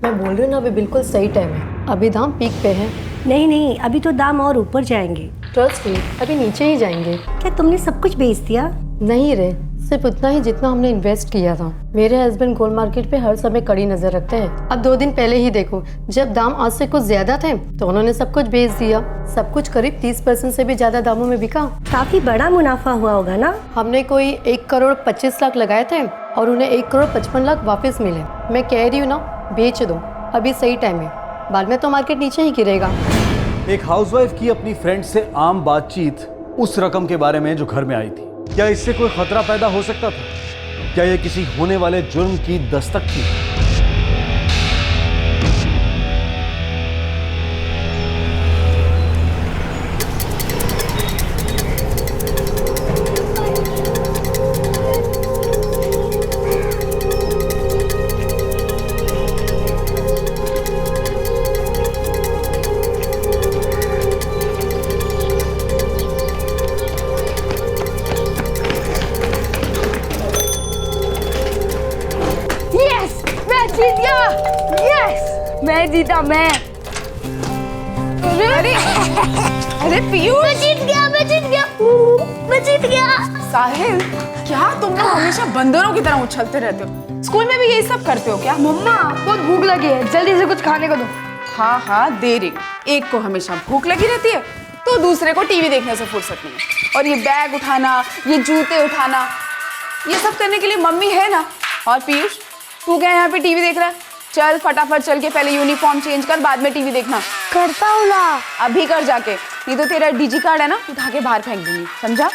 मैं बोल रही हूँ ना, अभी बिल्कुल सही टाइम है। अभी दाम पीक पे है। नहीं नहीं, अभी तो दाम और ऊपर जाएंगे। ट्रस्ट मी, अभी नीचे ही जाएंगे। क्या तुमने सब कुछ बेच दिया? नहीं रे, सिर्फ उतना ही जितना हमने इन्वेस्ट किया था। मेरे हस्बैंड गोल्ड मार्केट पे हर समय कड़ी नजर रखते हैं। अब 2 दिन पहले ही देखो, जब दाम आज से कुछ ज्यादा थे तो उन्होंने सब कुछ बेच दिया। सब कुछ करीब 30% से भी ज्यादा दामों में बिका। काफी बड़ा मुनाफा हुआ होगा ना? हमने कोई 1 करोड़ 25 लाख लगाए थे और उन्हें 1 करोड़ 55 लाख वापस मिले। मैं कह रही हूँ ना, बेच दो, अभी सही टाइम है। बाद में तो मार्केट नीचे ही गिरेगा। एक हाउसवाइफ की अपनी फ्रेंड से आम बातचीत उस रकम के बारे में जो घर में आई थी। क्या इससे कोई खतरा पैदा हो सकता था? क्या यह किसी होने वाले जुर्म की दस्तक थी? जीत गया। यस, मैं जीता। मैं अरे अरे पीयूष, मैं जीत गया, मैं जीत गया, मैं जीत गया। साहिल, क्या तुम लोग हमेशा बंदरों की तरह उछलते रहते हो? स्कूल में भी यही सब करते हो क्या? मम्मा, बहुत भूख लगी है, जल्दी से कुछ खाने को दो। हाँ हाँ, दे रही हूं। एक को हमेशा भूख लगी रहती है तो दूसरे को टीवी देखने से फुर्सत नहीं है। और ये बैग उठाना, ये जूते उठाना, ये सब करने के लिए मम्मी है ना। और पीयूष, तू क्या यहाँ पे टीवी देख रहा है? चल फटाफट चल के पहले यूनिफॉर्म चेंज कर, बाद में टीवी देखना। करता हूँ ना। अभी कर जाके, नहीं तो तेरा डिजी कार्ड है ना, उठा के बाहर फेंक दूंगी, समझा?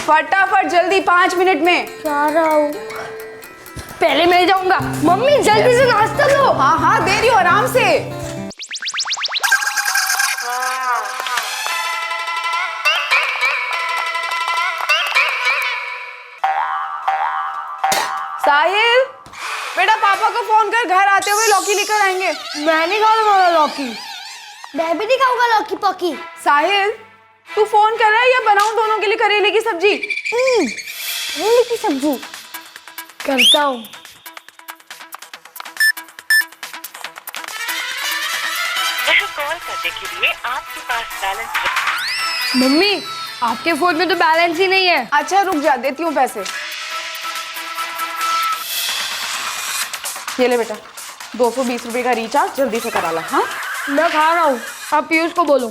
फटाफट जल्दी, 5 मिनट में। जा रहा हूँ। पहले मैं जाऊंगा। मम्मी जल्दी से नाश्ता लो। हाँ हाँ, दे रही हूँ, आराम से। साहिल, बेटा पापा को फोन कर, घर आते हुए लौकी लेकर आएंगे। मैं नहीं खाने वाला लौकी। मैं भी नहीं खाऊंगा लौकी पौकी। साहिल, तू फोन कर रहा है या बनाऊं दोनों के लिए करेले की सब्जी? करेले की सब्जी करता हूँ। कॉल करने के लिए आपके पास बैलेंस। मम्मी, आपके फोन में तो बैलेंस ही नहीं है। अच्छा रुक जा, देती हूँ पैसे। ये ले बेटा, 220 रुपए का रिचार्ज, जल्दी से करा ला। हाँ, मैं खा रहा हूँ, आप पीयूष को बोलो।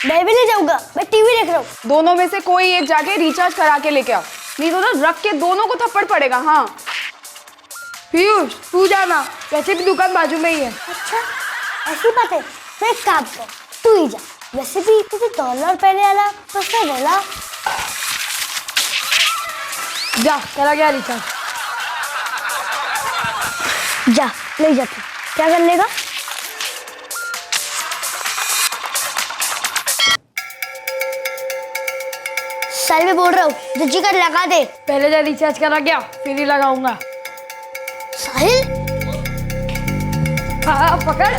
मैं भी नहीं जाऊंगा, मैं टीवी देख रहा हूँ। दोनों में से कोई एक जाके रिचार्ज करा के लेके आओ, नहीं तो ना रख के दोनों को थप्पड़ पड़ेगा। हाँ पीयूष, तू जाना, वैसे भी दुकान बाजू में ही है। अच्छा, ऐसी बात है। तो एक काम कर, तू ही जा। वैसे भी तुझे डॉलर पहने वाला तो उसने बोला। जा, करा गया रिचार्ज। जा, ले जा। तू क्या करने का? साल में बोल रहा हूँ, डिजी कार्ड लगा दे। पहले जा रिचार्ज करा गया, फिर ही लगाऊंगा। साहिल, हाँ पकड़।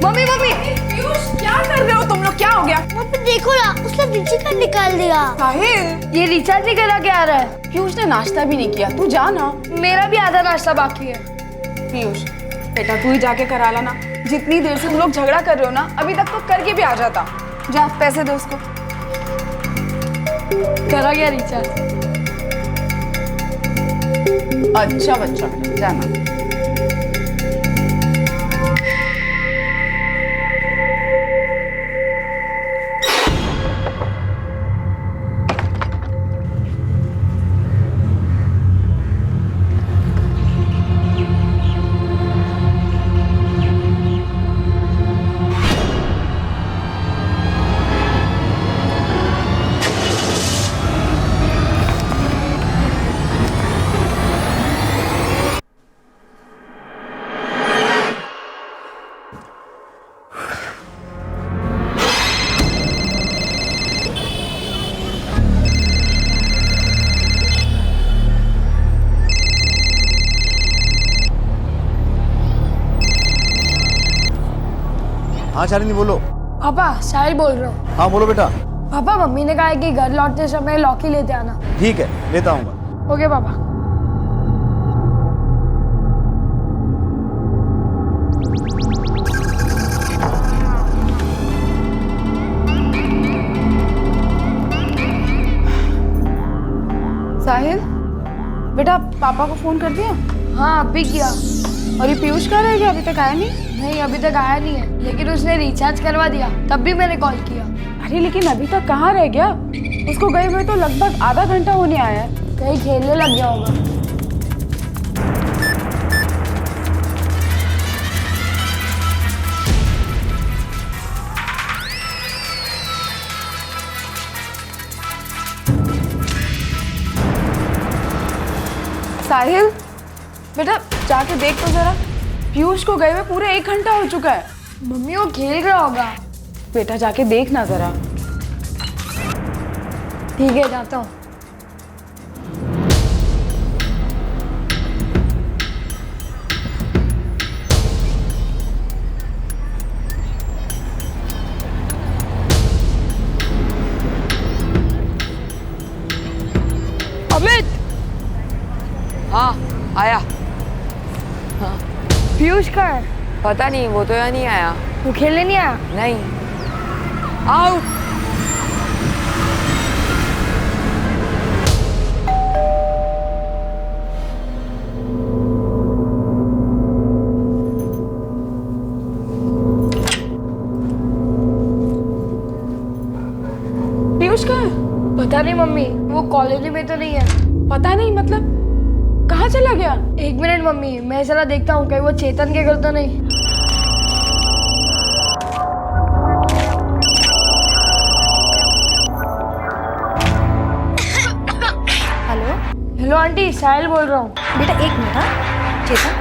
मम्मी मम्मी, पीयूष, क्या कर रहे हो तुम लोग? क्या हो गया? वहाँ पे देखो ना, उसने डिजी कार्ड निकाल दिया। साहिल, ये रिचार्ज नहीं करा के आ रहा है। पीयूष ने नाश्ता भी नहीं किया, तू जा ना। मेरा भी आधा नाश्ता बाकी है। पीयूष बेटा, तू ही जाके करा लाना। जितनी देर से तुम लोग झगड़ा कर रहे हो ना, अभी तक तो करके भी आ जाता। जा, पैसे दे उसको। करा गया रिचार्ज। अच्छा बच्चा, जाना। हाँ शालिनी बोलो। पापा, साहिल बोल रहा हूँ। हाँ बोलो बेटा। पापा, मम्मी ने कहा है कि घर लौटते समय लौकी लेते आना। ठीक है, लेता आऊंगा। ओके पापा। साहिल बेटा पापा को फोन कर दिया? हाँ अभी किया। और ये पीयूष कहाँ रह गया, अभी तक आया नहीं? नहीं अभी तक आया नहीं है, लेकिन उसने रिचार्ज करवा दिया, तब भी मैंने कॉल किया। अरे लेकिन अभी तक कहाँ रह गया? उसको गए हुए तो लगभग आधा घंटा होने आया है। कहीं खेलने लग गया होगा। साहिल बेटा जाके देख तो जरा, पीयूष को गए हुए पूरे 1 घंटा हो चुका है। मम्मी वो खेल रहा होगा। बेटा जाके देख ना जरा। ठीक है जाता हूँ। अमित हाँ आया। पीयूष का है? पता नहीं, वो तो यहाँ नहीं आया। वो खेलने नहीं आया? नहीं। आओ। पीयूष कहाँ है? पता नहीं मम्मी, वो कॉलेज में तो नहीं है। पता नहीं मतलब कहाँ चला गया? 1 मिनट मम्मी, मैं जरा देखता हूँ कहीं वो चेतन के घर तो नहीं। हेलो हेलो आंटी, साहिल बोल रहा हूँ। बेटा 1 मिनट। हाँ चेतन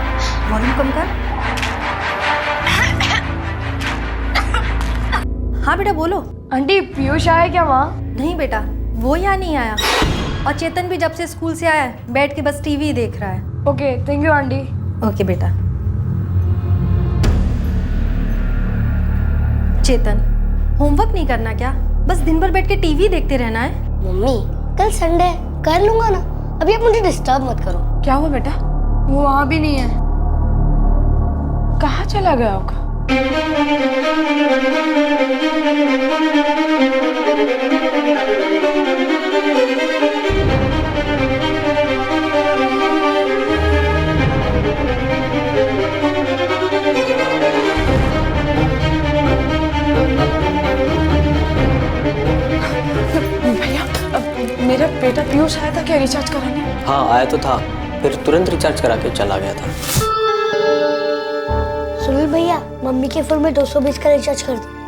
वॉल्यूम कम कर। हाँ बेटा बोलो। आंटी पीयूष आया क्या वहाँ? नहीं बेटा वो यहाँ नहीं आया, और चेतन भी जब से स्कूल से आया है बैठ के बस टीवी देख रहा है। Okay thank you aunty. Okay बेटा। चेतन होमवर्क नहीं करना क्या? बस दिन भर बैठ के टीवी देखते रहना है। मम्मी कल संडे है, कर लूंगा ना, अभी आप मुझे डिस्टर्ब मत करो। क्या हुआ बेटा? वो वहाँ भी नहीं है। कहाँ चला गया होगा? भैया मेरा बेटा पीयूष आया था क्या रिचार्ज कराने? हाँ आया तो था, फिर तुरंत रिचार्ज करा के चला गया था। सुनील भैया मम्मी के फोन में 220 का रिचार्ज कर दो।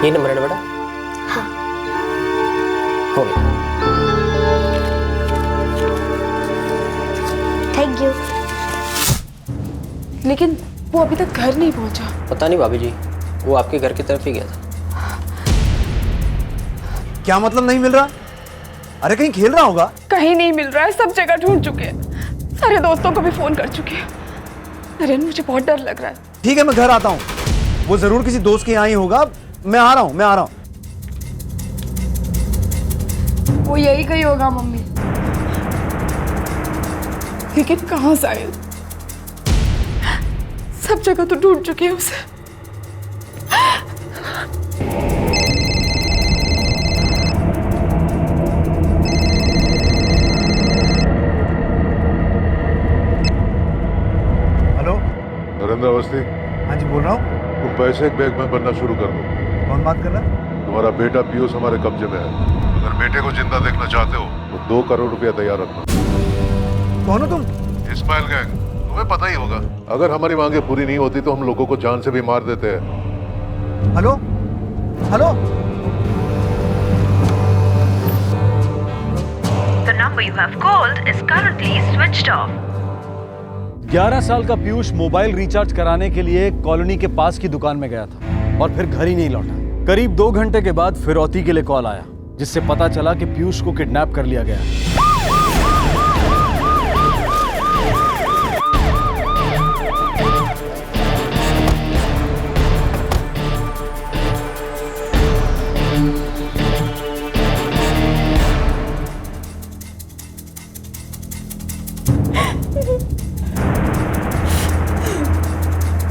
ये नंबर है ना बेटा? हाँ। हो गया। Thank you. लेकिन वो अभी तक घर नहीं पहुंचा। पता नहीं भाभी जी, वो आपके घर की तरफ ही गया था। क्या मतलब नहीं मिल रहा? अरे कहीं खेल रहा होगा। कहीं नहीं मिल रहा है, सब जगह ढूंढ चुके हैं, सारे दोस्तों को भी फोन कर चुके हैं। अरे मुझे बहुत डर लग रहा है। ठीक है मैं घर आता हूँ, वो जरूर किसी दोस्त के यहाँ ही होगा। मैं आ रहा हूँ। वो यही कहीं होगा मम्मी। लेकिन कहाँ साहिल? सब जगह तो ढूंढ चुके हैं उसे। हेलो। नरेंद्र अवस्थी। हाँ जी बोल रहा हूँ। तुम पैसे एक बैग में भरना शुरू कर दो। कौन बात कर रहा है? तुम्हारा बेटा पीयूष हमारे कब्जे में है। अगर बेटे को जिंदा देखना चाहते हो तो 2 करोड़ रुपया तैयार रखना। कौन हो तुम? इस्माइल गैंग, तुम्हें पता ही होगा। अगर हमारी मांगे पूरी नहीं होती तो हम लोगों को जान से भी मार देते हैं। Hello hello. The number you have called is currently switched off. 11 साल का पीयूष मोबाइल रिचार्ज कराने के लिए कॉलोनी के पास की दुकान में गया था और फिर घर ही नहीं लौटा। करीब 2 घंटे के बाद फिरौती के लिए कॉल आया, जिससे पता चला कि पीयूष को किडनैप कर लिया गया।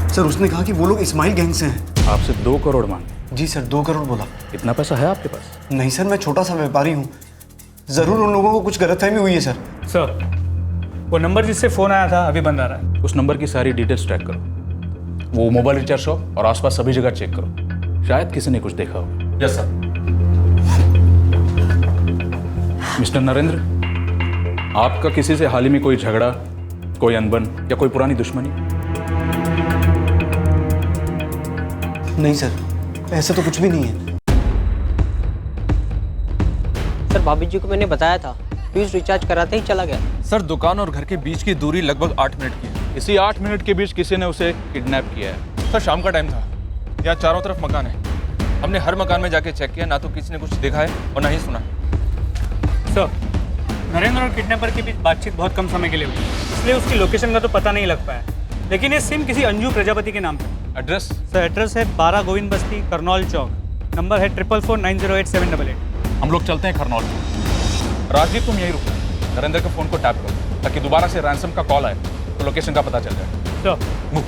सर उसने कहा कि वो लोग इस्माइल गैंग से हैं। आपसे 2 करोड़ मांगे। जी सर, 2 करोड़ बोला। इतना पैसा है आपके पास? नहीं सर, मैं छोटा सा व्यापारी हूँ। जरूर उन लोगों को कुछ गलतफहमी हुई है सर। सर, वो नंबर जिससे फ़ोन आया था अभी बंद आ रहा है। उस नंबर की सारी डिटेल्स ट्रैक करो। वो मोबाइल रिचार्ज शॉप और आसपास सभी जगह चेक करो, शायद किसी ने कुछ देखा हो। Yes sir. मिस्टर नरेंद्र, आपका किसी से हाल ही में कोई झगड़ा, कोई अनबन या कोई पुरानी दुश्मनी? नहीं सर, ऐसा तो कुछ भी नहीं है। सर भाभी जी को मैंने बताया था, पीयूष रिचार्ज कराते ही चला गया। सर दुकान और घर के बीच की दूरी लगभग 8 मिनट की है। इसी 8 मिनट के बीच किसी ने उसे किडनैप किया है। सर शाम का टाइम था, यहाँ चारों तरफ मकान है। हमने हर मकान में जाके चेक किया, ना तो किसी ने कुछ देखा है और ना ही सुना। सर, नरेंद्र और किडनैपर के बीच बातचीत बहुत कम समय के लिए हुई, इसलिए उसकी लोकेशन का तो पता नहीं लग पाया। लेकिन ये सिम किसी अंजू प्रजापति के नाम पर। एड्रेस? सर एड्रेस है 12 गोविंद बस्ती, करनौल चौक। नंबर है 4449087888। हम लोग चलते हैं खरनौल। राजदीप, तुम यहीं रुको, नरेंद्र के फोन को टैप करो ताकि दोबारा से रैंसम का कॉल आए तो लोकेशन का पता चल जाए। Sir, move.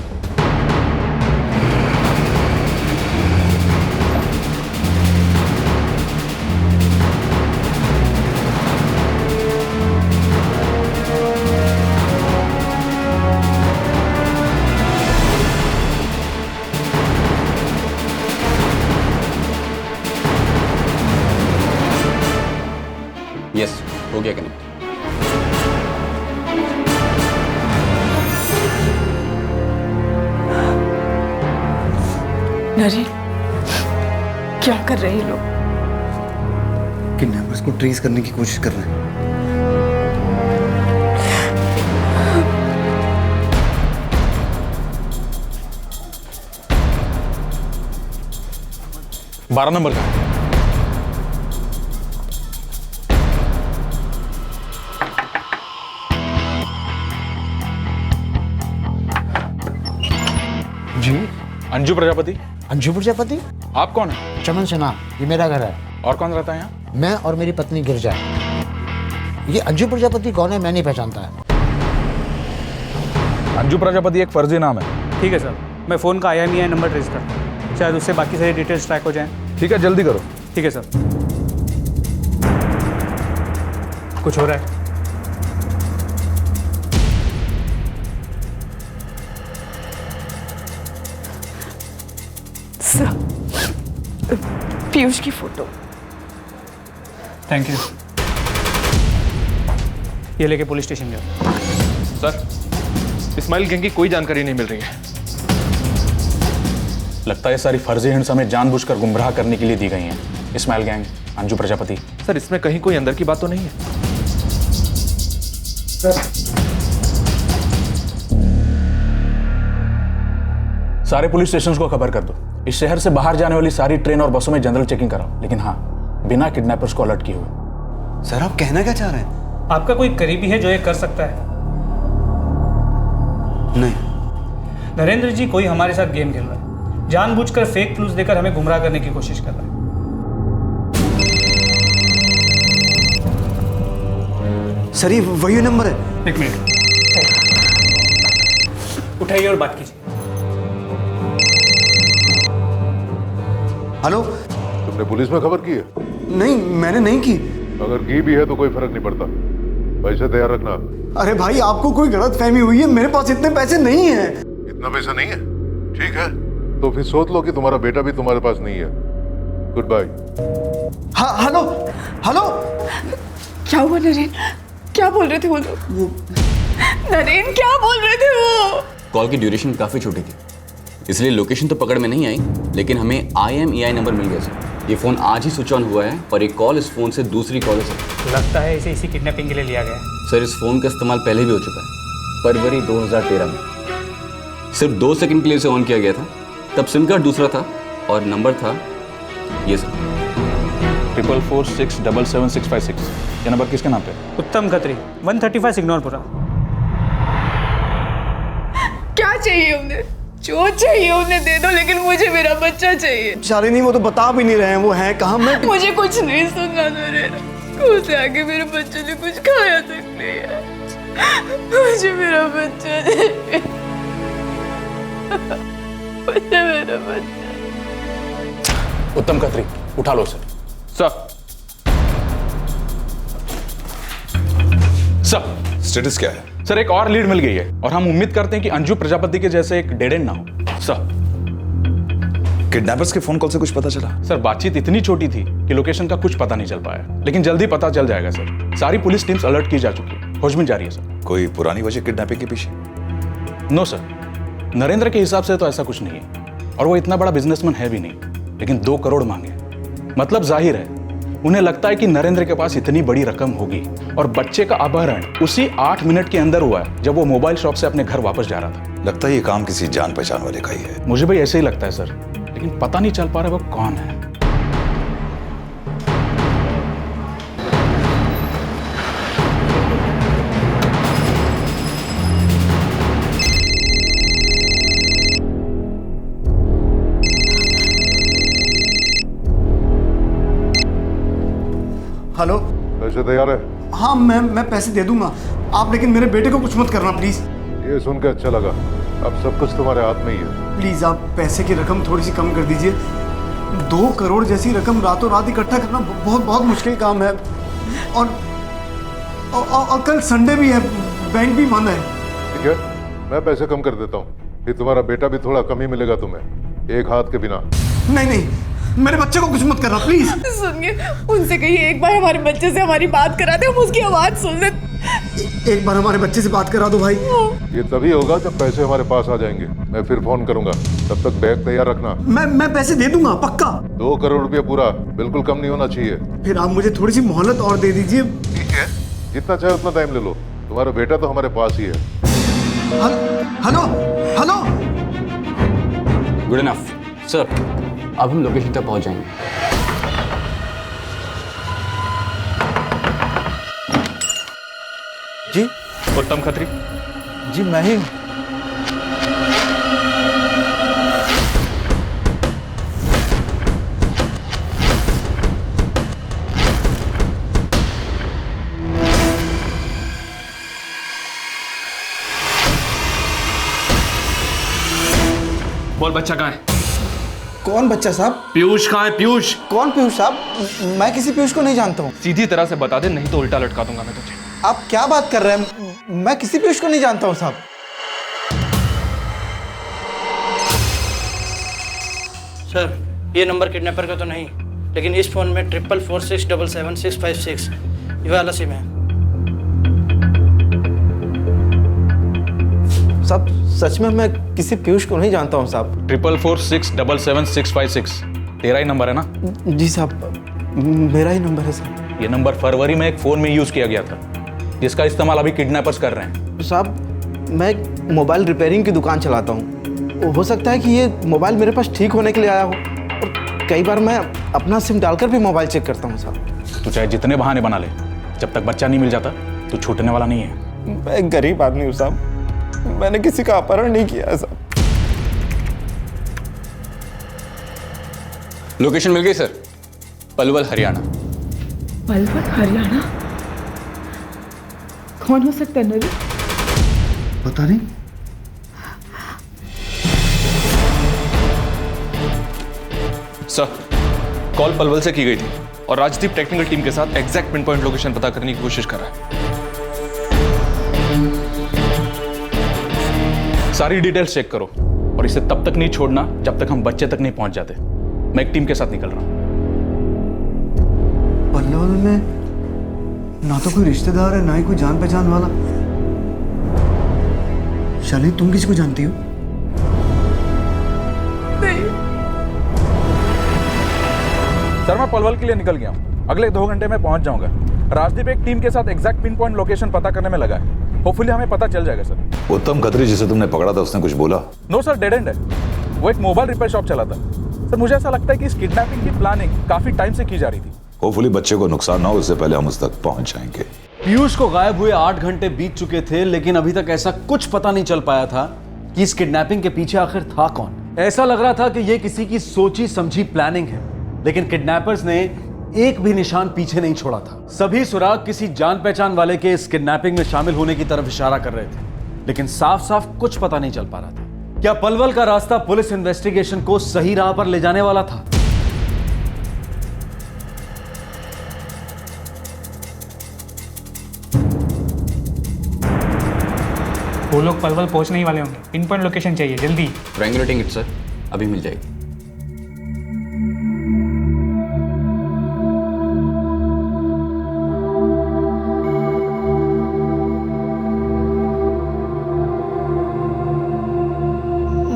यस, हो गया कनेक्ट। नरेन, क्या कर रहे हैं लोग? किडनैपर्स को ट्रेस करने की कोशिश कर रहे हैं। बारह नंबर का। जी, अंजू प्रजापति। अंजू प्रजापति? आप कौन है? चमन सिन्हा, ये मेरा घर है। और कौन रहता है यहाँ? मैं और मेरी पत्नी गिरजा। ये अंजू प्रजापति कौन है मैं नहीं पहचानता है। अंजू प्रजापति एक फर्जी नाम है। ठीक है सर, मैं फ़ोन का IMEI नंबर ट्रेस करता हूँ, शायद उससे बाकी सारी डिटेल्स ट्रैक हो जाएं। ठीक है, जल्दी करो। ठीक है सर। कुछ हो रहा है? पीयूष की फोटो। Thank you. ये लेके पुलिस स्टेशन जाओ। सर, इस्माइल गैंग की कोई जानकारी नहीं मिल रही है। लगता है सारी फर्जी हिंट्स हमें जानबूझकर गुमराह करने के लिए दी गई हैं। इस्माइल गैंग, अंजू प्रजापति। सर, इसमें कहीं कोई अंदर की बात तो नहीं है? सारे पुलिस स्टेशंस को खबर कर दो। इस शहर से बाहर जाने वाली सारी ट्रेन और बसों में जनरल चेकिंग कराओ, लेकिन हाँ, बिना किडनैपर्स को अलर्ट किए हुए। सर, आप कहना क्या चाह रहे हैं? आपका कोई करीबी है जो ये कर सकता है? नहीं। नरेंद्र जी कोई हमारे साथ गेम खेल रहा है, जानबूझकर फेक क्लूज देकर हमें गुमराह करने की कोशिश कर रहा है। सर, ये वही नंबर है। एक मिनट, उठाइए और बात कीजिए। हेलो। तुमने पुलिस में खबर की है? नहीं, मैंने नहीं की। अगर की भी है तो कोई फर्क नहीं पड़ता, पैसे तैयार रखना। अरे भाई, आपको कोई गलतफहमी हुई है, मेरे पास इतने पैसे नहीं है। इतना पैसा नहीं है? ठीक है, तो फिर सोच लो कि तुम्हारा बेटा भी तुम्हारे पास नहीं है। Good bye. Hello hello. क्या हुआ नरेन? क्या बोल रहे थे वो लोग? नरेन, क्या बोल रहे थे वो? कॉल की ड्यूरेशन काफ़ी छोटी थी, इसलिए लोकेशन तो पकड़ में नहीं आई, लेकिन हमें IMEI नंबर मिल गया सर। ये फ़ोन आज ही स्विच ऑन हुआ है और एक कॉल इस फ़ोन से दूसरी कॉल है सर। लगता है इसे इसी किडनैपिंग के लिए लिया गया है। सर, इस फ़ोन का इस्तेमाल पहले भी हो चुका है, फरवरी 2013 में। सिर्फ 2 सेकंड के लिए इसे ऑन किया गया था, तब सिम कार्ड दूसरा था और नंबर था ये सर, 444677656। ये नंबर किसके नाम पे? उत्तम खत्री, 135 सिग्नौरपुरा। क्या चाहिए उन्हें? जो चाहिए उन्हें दे दो, लेकिन मुझे मेरा बच्चा चाहिए। शालिनी, वो तो बता भी नहीं रहे हैं वो है कहाँ। मैं मुझे कुछ नहीं सुनना नरेन। स्कूल से आके मेरे बच्चे ने कुछ खाया तक नहीं है। मुझे मेरा बच्चा चाहिए। मुझे मेरा बच्चा। उत्तम खत्री, उठा लो सर। सर सर स्टेटस क्या है? सर एक और लीड मिल गई है और हम उम्मीद करते हैं कि अंजू प्रजापति के जैसे एक डेड एंड ना हो। सर किडनैपर्स के फोन कॉल से कुछ पता चला? सर बातचीत इतनी छोटी थी कि लोकेशन का कुछ पता नहीं चल पाया, लेकिन जल्दी पता चल जाएगा सर। सारी पुलिस टीम्स अलर्ट की जा चुकी है, खोजबीन जारी है सर। कोई पुरानी वजह किडनैपिंग के पीछे? नो सर, नरेंद्र के हिसाब से तो ऐसा कुछ नहीं है और वो इतना बड़ा बिजनेसमैन है भी नहीं, लेकिन 2 करोड़ मांगे, मतलब जाहिर है उन्हें लगता है कि नरेंद्र के पास इतनी बड़ी रकम होगी। और बच्चे का अपहरण उसी 8 मिनट के अंदर हुआ है जब वो मोबाइल शॉप से अपने घर वापस जा रहा था। लगता है ये काम किसी जान पहचान वाले का ही है। मुझे भी ऐसे ही लगता है सर, लेकिन पता नहीं चल पा रहा वो कौन है। हेलो। पैसे तैयार है? हाँ मैं पैसे दे दूंगा आप, लेकिन मेरे बेटे को कुछ मत करना प्लीज। ये सुन के अच्छा लगा, अब सब कुछ तुम्हारे हाथ में ही है। प्लीज आप पैसे की रकम थोड़ी सी कम कर दीजिए। 2 करोड़ जैसी रकम रातों रात इकट्ठा करना बहुत मुश्किल काम है। और कल संडे भी है, बैंक भी बंद है। ठीक है, मैं पैसे कम कर देता हूँ, फिर तुम्हारा बेटा भी थोड़ा कम ही मिलेगा तुम्हें, एक हाथ के बिना। नहीं, मेरे बच्चे को कुछ मत करना प्लीज। सुनिए, उनसे कहिए एक बार हमारे बच्चे से हमारी बात करा दे, हम उसकी आवाज सुन ले। एक बार हमारे बच्चे से बात करा दो भाई। ये तभी होगा जब पैसे हमारे पास आ जाएंगे, मैं फिर फोन करूंगा, तब तक बैग तैयार रखना। मैं पैसे दे दूंगा पक्का। 2 करोड़ रुपया पूरा, बिल्कुल कम नहीं होना चाहिए। फिर आप मुझे थोड़ी सी मोहलत और दे दीजिए। ठीक है, जितना चाहे उतना टाइम ले लो, तुम्हारा बेटा तो हमारे पास ही है। हेलो। गुड इनफ सर, अब हम लोकेशन तक पहुंच जाएंगे। जी उत्तम खत्री। जी मैं ही। बोल बच्चा कहाँ है? कौन बच्चा साहब? पीयूष कहाँ है? पीयूष। कौन पीयूष साहब? मैं किसी पीयूष को नहीं जानता हूँ। सीधी तरह से बता दे, नहीं तो उल्टा लटका दूंगा मैं तुझे। आप क्या बात कर रहे हैं? मैं किसी पीयूष को नहीं जानता हूँ साहब। सर ये नंबर किडनैपर का तो नहीं, लेकिन इस फोन में 444677656 ये वाला सिम है। साहब सच में मैं किसी पीयूष को नहीं जानता हूँ साहब। 444677656 तेरा ही नंबर है ना? जी साहब मेरा ही नंबर है सर। ये नंबर फरवरी में एक फोन में यूज किया गया था, जिसका इस्तेमाल अभी किडनैपर्स कर रहे हैं। साहब मैं एक मोबाइल रिपेयरिंग की दुकान चलाता हूँ, हो सकता है कि ये मोबाइल मेरे पास ठीक होने के लिए आया हो, और कई बार मैं अपना सिम डालकर भी मोबाइल चेक करता हूँ साहब। तू चाहे जितने बहाने बना ले, जब तक बच्चा नहीं मिल जाता तू छूटने वाला नहीं है। मैं एक गरीब आदमी हूँ साहब, मैंने किसी का अपहरण नहीं किया है साहब। लोकेशन मिल गई सर, पलवल हरियाणा। पलवल हरियाणा? कौन हो सकता है नरी? पता नहीं। सर कॉल पलवल से की गई थी और राजदीप टेक्निकल टीम के साथ एग्जैक्ट पिन पॉइंट लोकेशन पता करने की कोशिश कर रहा है। सारी डिटेल्स चेक करो और इसे तब तक नहीं छोड़ना जब तक हम बच्चे तक नहीं पहुंच जाते। मैं एक टीम के साथ निकल रहा हूं। पल्लवल में ना तो कोई रिश्तेदार है, ना ही कोई जान पहचान वाला। शालिनी तुम किसी को जानती हो? नहीं। सर मैं पलवल के लिए निकल गया हूँ, अगले 2 घंटे में पहुंच जाऊंगा। राजदीप एक टीम के साथ एग्जैक्ट पिन पॉइंट लोकेशन पता करने में लगा है, होपफुली हमें पता चल जाएगा सर। उत्तम खत्री जिसे तुमने पकड़ा था उसने कुछ बोला? नो सर, डेड एंड है। वो एक मोबाइल रिपेयर शॉप चलाता। सर मुझे ऐसा लगता है कि इस किडनैपिंग की प्लानिंग काफी टाइम से की जा रही थी। होपफुली बच्चे को नुकसान ना हो, इससे पहले हम उस तक पहुंच जाएंगे। पीयूष को गायब हुए 8 घंटे बीत चुके थे, लेकिन अभी तक ऐसा कुछ पता नहीं चल पाया था कि इस किडनैपिंग के पीछे आखिर था कौन। ऐसा लग रहा था कि यह किसी की सोची समझी प्लानिंग है, लेकिन किडनैपर्स ने एक भी निशान पीछे नहीं छोड़ा था। सभी सुराग किसी जान पहचान वाले के इस किडनैपिंग में शामिल होने की तरफ इशारा कर रहे थे, लेकिन साफ साफ कुछ पता नहीं चल पा रहा था। क्या पलवल का रास्ता पुलिस इन्वेस्टिगेशन को सही राह पर ले जाने वाला था? वो लोग पलवल पहुंचने ही वाले होंगे। पिन पॉइंट लोकेशन चाहिए जल्दी। ट्रायंगुलेटिंग इट सर, अभी मिल जाएगी।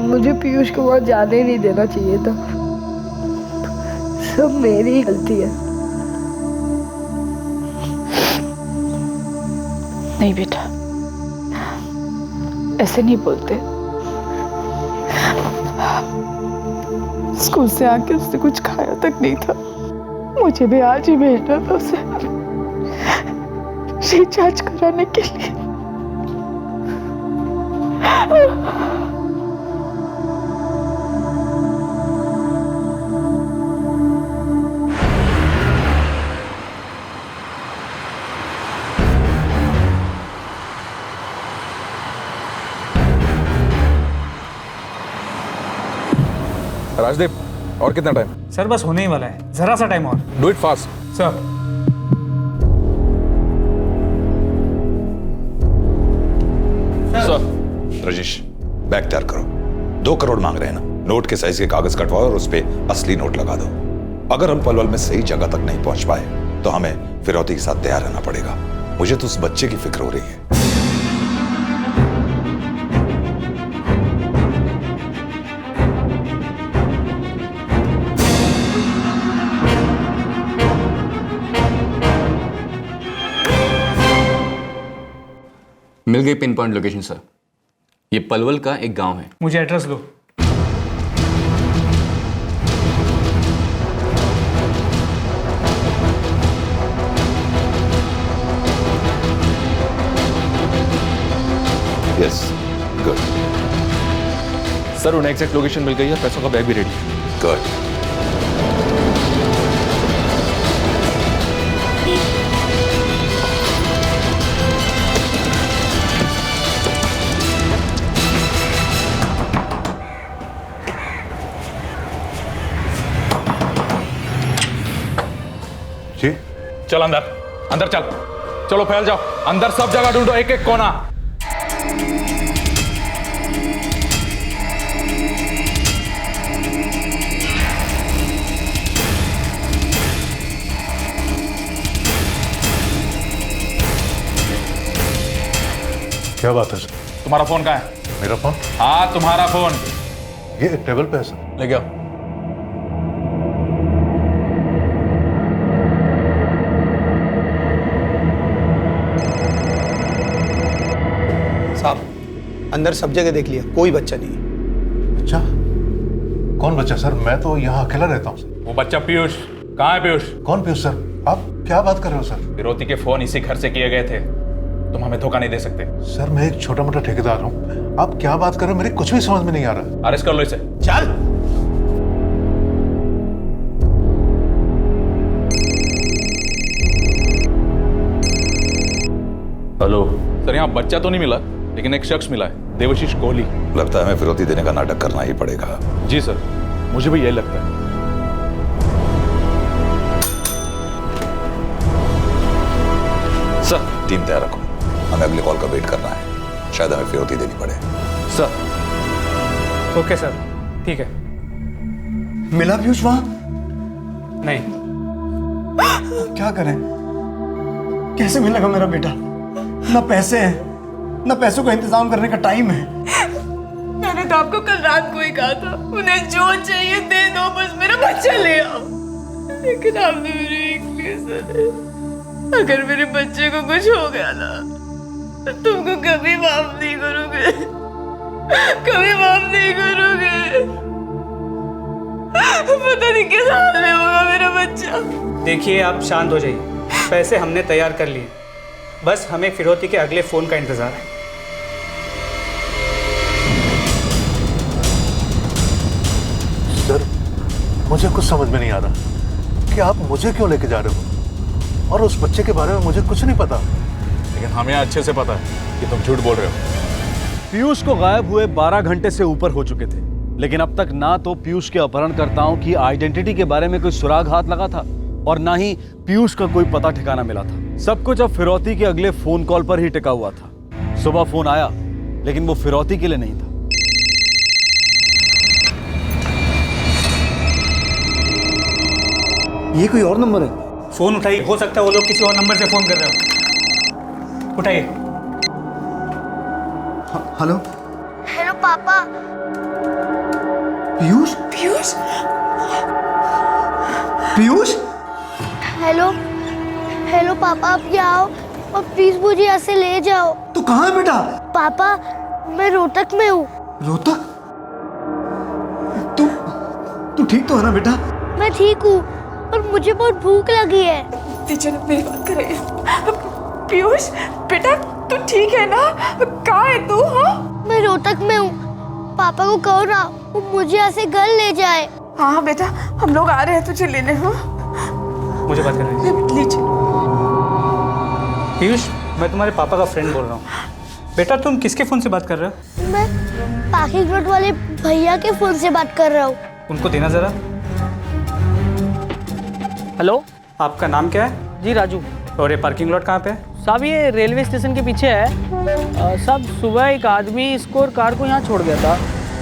मुझे पीयूष को वहाँ जाने नहीं देना चाहिए था। सब मेरी ही गलती है। नहीं बेटा, ऐसे नहीं बोलते। स्कूल से आके उसने कुछ खाया तक नहीं था। मुझे भी आज ही भेजना था उसे रिचार्ज कराने के लिए। राजदीप, और कितना टाइम? सर बस होने ही वाला है, जरा सा टाइम और। Do it fast sir. Sir Rajish, bag तैयार करो। 2 करोड़ मांग रहे हैं ना, नोट के साइज के कागज कटवाओ और उस पे असली नोट लगा दो। अगर हम पलवल में सही जगह तक नहीं पहुंच पाए तो हमें फिरौती के साथ तैयार रहना पड़ेगा। मुझे तो उस बच्चे की फिक्र हो रही है। मिल गई पिन पॉइंट लोकेशन सर। ये पलवल का एक गांव है। मुझे एड्रेस लो। Yes, good. सर उन्हें एग्जैक्ट लोकेशन मिल गई है, पैसों का बैग भी रेडी है। गुड। चल अंदर, अंदर चल। चलो फैल जाओ अंदर, सब जगह ढूंढो, एक एक कोना। क्या बात है सर? तुम्हारा फोन कहाँ है? मेरा फोन? हाँ तुम्हारा फोन। ये टेबल पे है सर। ले आओ। साहब अंदर सब जगह देख लिया, कोई बच्चा नहीं। अच्छा, कौन बच्चा सर? मैं तो यहाँ अकेला रहता हूँ। वो बच्चा पीयूष। कहाँ है पीयूष? कौन पीयूष सर? आप क्या बात कर रहे हो सर? फिरौती के फोन इसी घर से किए गए थे। तुम हमें धोखा नहीं दे सकते। सर मैं एक छोटा मोटा ठेकेदार हूँ। आप क्या बात कर रहे हो? मेरी कुछ भी समझ में नहीं आ रहा। अरेस्ट कर लो इसे। चल। हेलो सर, यहाँ बच्चा तो नहीं मिला, लेकिन एक शख्स मिला है, देवशीष कोहली। लगता है हमें फिरौती देने का नाटक करना ही पड़ेगा। जी सर, मुझे भी यही लगता है। सर टीम तैयार रखो, हमें अगले कॉल का वेट करना है। शायद हमें फिरौती देनी पड़े। सर। ओके सर, ठीक है। मिला पीयूष वहां? नहीं। क्या करें? कैसे मिलेगा मेरा बेटा? ना पैसे हैं, ना पैसों का इंतजाम करने का टाइम है। मैंने तो आपको कल रात को ही कहा था, उन्हें जो चाहिए दे दो, बस मेरा बच्चा ले आओ। लेकिन आपने मेरी एक नहीं सुनी। अगर मेरे बच्चे को कुछ हो गया ना, तो तुमको कभी माफ नहीं करोगे, कभी माफ नहीं करोगे। पता नहीं किस हाल में होगा मेरा बच्चा। देखिए आप शांत हो जाइए, पैसे हमने तैयार कर लिए, बस हमें फिरौती के अगले फोन का इंतजार है। सर मुझे कुछ समझ में नहीं आ रहा कि आप मुझे क्यों लेके जा रहे हो, और उस बच्चे के बारे में मुझे कुछ नहीं पता। लेकिन हमें अच्छे से पता है कि तुम झूठ बोल रहे हो। पीयूष को गायब हुए 12 घंटे से ऊपर हो चुके थे, लेकिन अब तक ना तो पीयूष के अपहरणकर्ताओं की आइडेंटिटी के बारे में कोई सुराग हाथ लगा था और ना ही पीयूष का कोई पता ठिकाना मिला था। सब कुछ अब फिरौती के अगले फोन कॉल पर ही टिका हुआ था। सुबह फोन आया लेकिन वो फिरौती के लिए नहीं था। ये कोई और नंबर है? फोन उठाइए, हो सकता है वो लोग किसी और नंबर से फोन कर रहे हो। उठाइए। हेलो हेलो पापा। पीयूष? पीयूष? पीयूष? हेलो हेलो पापा, आप यहाँ आओ और प्लीज मुझे यहाँ से ले जाओ। तू कहाँ है बेटा? पापा मैं रोहतक में हूँ। रोहतक? तू ठीक तो है ना बेटा? मैं ठीक हूँ और मुझे बहुत भूख लगी है। टीचर मेरी बात करे। पीयूष बेटा तू ठीक है ना? कहाँ है तू? हाँ मैं रोहतक में हूँ। पापा को कहो ना वो मुझे यहाँ से घर ले जाए। हाँ बेटा हम लोग आ रहे हैं तुझे लेने। हाँ मुझे बात करना है। पीयूष, मैं तुम्हारे पापा का फ्रेंड बोल रहा हूँ। बेटा तुम किसके फोन से बात कर रहे हो? मैं पार्किंग लॉट वाले भैया के फोन से बात कर रहा हूँ। उनको देना जरा। हेलो, आपका नाम क्या है? जी राजू। और ये पार्किंग लॉट कहाँ पे है? साहब ये रेलवे स्टेशन के पीछे है। साहब सुबह एक आदमी इसको और कार को यहाँ छोड़ गया था।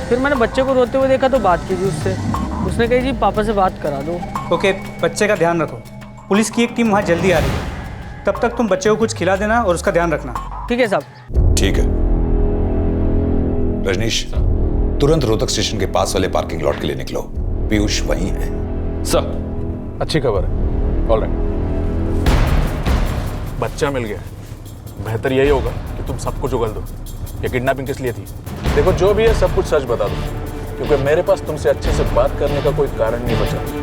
फिर मैंने बच्चे को रोते हुए देखा तो बात की थी उससे। उसने कही जी पापा से बात करा दो। ओके, बच्चे का ध्यान रखो। पुलिस की एक टीम वहाँ जल्दी आ रही है। तब तक तुम बच्चे को कुछ खिला देना और उसका ध्यान रखना। ठीक है साहब। ठीक है रजनीश, तुरंत रोहतक स्टेशन के पास वाले पार्किंग लॉट के लिए निकलो। पीयूष वहीं है। सर, अच्छी खबर है। ऑलराइट, बच्चा मिल गया। बेहतर यही होगा कि तुम सब कुछ उगल दो। ये किडनैपिंग किस लिए थी? देखो जो भी है सब कुछ सच बता दो, क्योंकि मेरे पास तुमसे अच्छे से बात करने का कोई कारण नहीं बचा।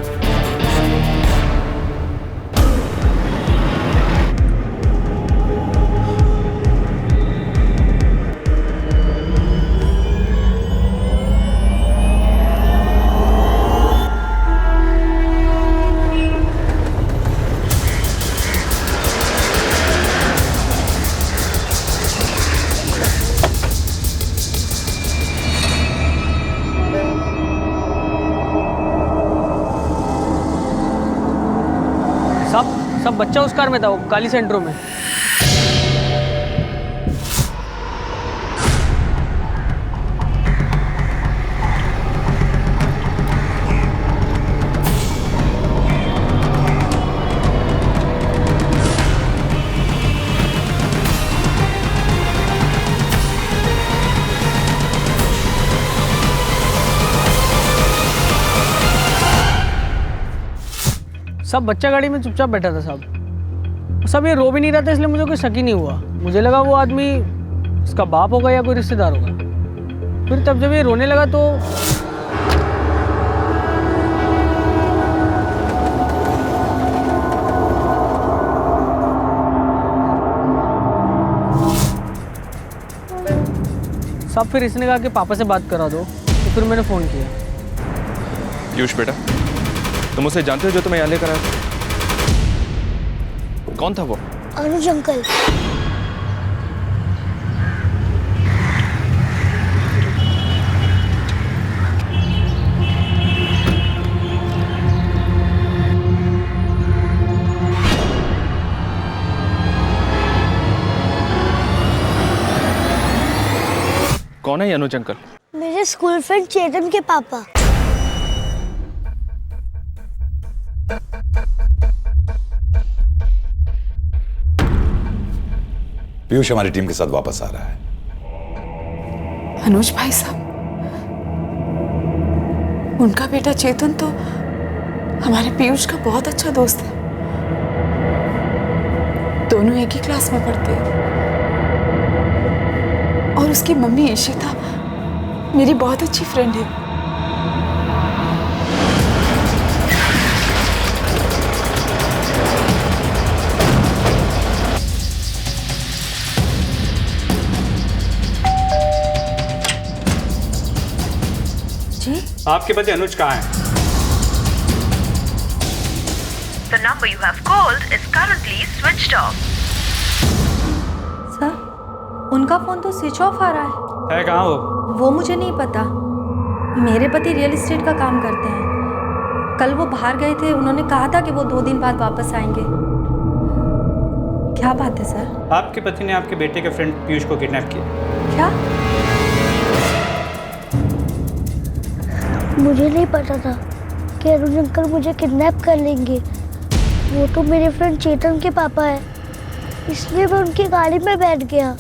सब बच्चा उस कार में था, वो काली सेंट्रो में। सब बच्चा गाड़ी में चुपचाप बैठा था साहब। सब ये रो भी नहीं रहा था, इसलिए मुझे कोई शक ही नहीं हुआ। मुझे लगा वो आदमी इसका बाप होगा या कोई रिश्तेदार होगा। फिर तब जब ये रोने लगा तो सब फिर इसने कहा कि पापा से बात करा दो, तो फिर मैंने फ़ोन किया। पीयूष बेटा, तुम उसे जानते हो जो तुम्हें यहाँ लेकर आया था? कौन था वो? अनुज अंकल। कौन है ये अनुज अंकल? मेरे स्कूल फ्रेंड चेतन के पापा। पीयूष हमारी टीम के साथ वापस आ रहा है। अनुज भाई साहब, उनका बेटा चेतन तो हमारे पीयूष का बहुत अच्छा दोस्त है। दोनों एक ही क्लास में पढ़ते हैं। और उसकी मम्मी इशिता मेरी बहुत अच्छी फ्रेंड है। आपके पति अनुज कहाँ है? The number you have called is currently switched off. Sir, उनका फोन तो स्विच ऑफ आ रहा है कहाँ वो मुझे नहीं पता। मेरे पति रियल एस्टेट का काम करते हैं। कल वो बाहर गए थे, उन्होंने कहा था कि वो 2 दिन बाद वापस आएंगे। क्या बात है सर? आपके पति ने आपके बेटे के फ्रेंड पीयूष को किडनैप किया। क्या? मुझे नहीं पता था कि अरुण अंकल मुझे किडनैप कर लेंगे। वो तो मेरे फ्रेंड चेतन के पापा है, इसलिए मैं उनकी गाड़ी में बैठ गया।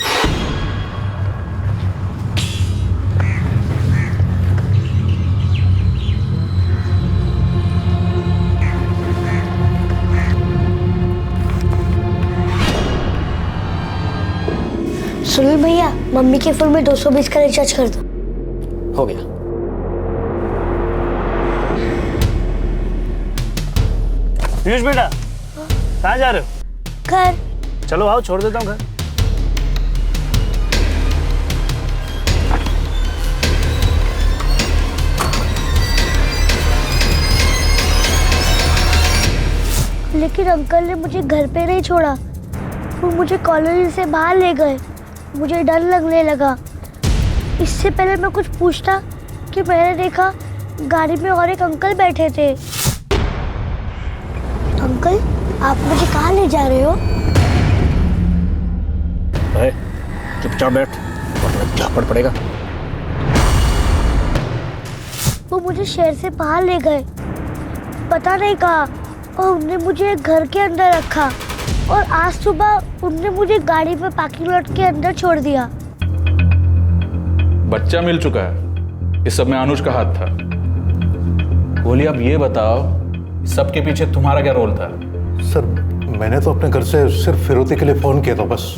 सुनील भैया, मम्मी के फोन में 220 का रिचार्ज कर दो। हो गया। पीयूष बेटा, कहाँ जा रहे हो? घर। चलो आओ, छोड़ देता हूँ घर। लेकिन अंकल ने मुझे घर पे नहीं छोड़ा, वो मुझे कॉलोनी से बाहर ले गए। मुझे डर लगने लगा। इससे पहले मैं कुछ पूछता कि मैंने देखा गाड़ी में और एक अंकल बैठे थे। अंकल, आप मुझे कहाँ ले जा रहे हो? चुपचाप बैठ, झापड़ पड़ेगा। वो मुझे शहर से बाहर ले गए, पता नहीं कहाँ, और उन्होंने मुझे घर के अंदर रखा और आज सुबह उन्होंने मुझे गाड़ी में पार्किंग लॉट के अंदर छोड़ दिया। बच्चा मिल चुका है, इस सब में अनुज का हाथ था। बोलिए, अब ये बताओ, सबके पीछे तुम्हारा क्या रोल था? सर, मैंने तो अपने घर से सिर्फ फिरौती के लिए फोन किया था बस।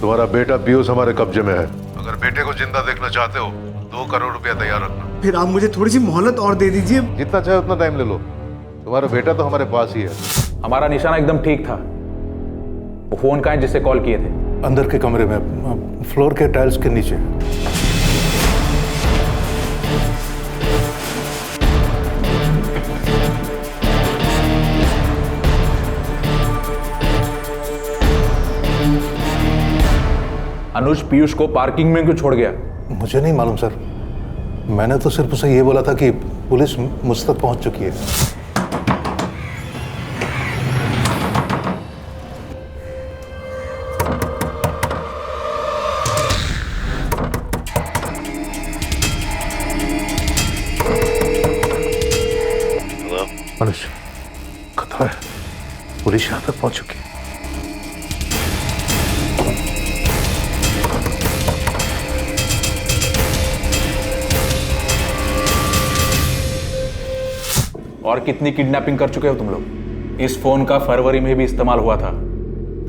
तुम्हारा बेटा पीयूष हमारे कब्जे में है। अगर बेटे को जिंदा देखना चाहते हो 2 करोड़ रुपया तैयार रखना। फिर आप मुझे थोड़ी सी मोहलत और दे दीजिए। जितना चाहे उतना टाइम ले लो, तुम्हारा बेटा तो हमारे पास ही है। हमारा निशाना एकदम ठीक था। वो फोन कहाँ है जिससे कॉल किए थे? अंदर के कमरे में, फ्लोर के टाइल्स के नीचे। अनुज पीयूष को पार्किंग में क्यों छोड़ गया? मुझे नहीं मालूम सर, मैंने तो सिर्फ उसे ये बोला था कि पुलिस मुझ तक पहुंच चुकी है। अनुज, खतरा है, पुलिस यहाँ तक पहुंच चुकी है। और कितनी किडनैपिंग कर चुके हो तुम लोग? इस फोन का फरवरी में भी इस्तेमाल हुआ था।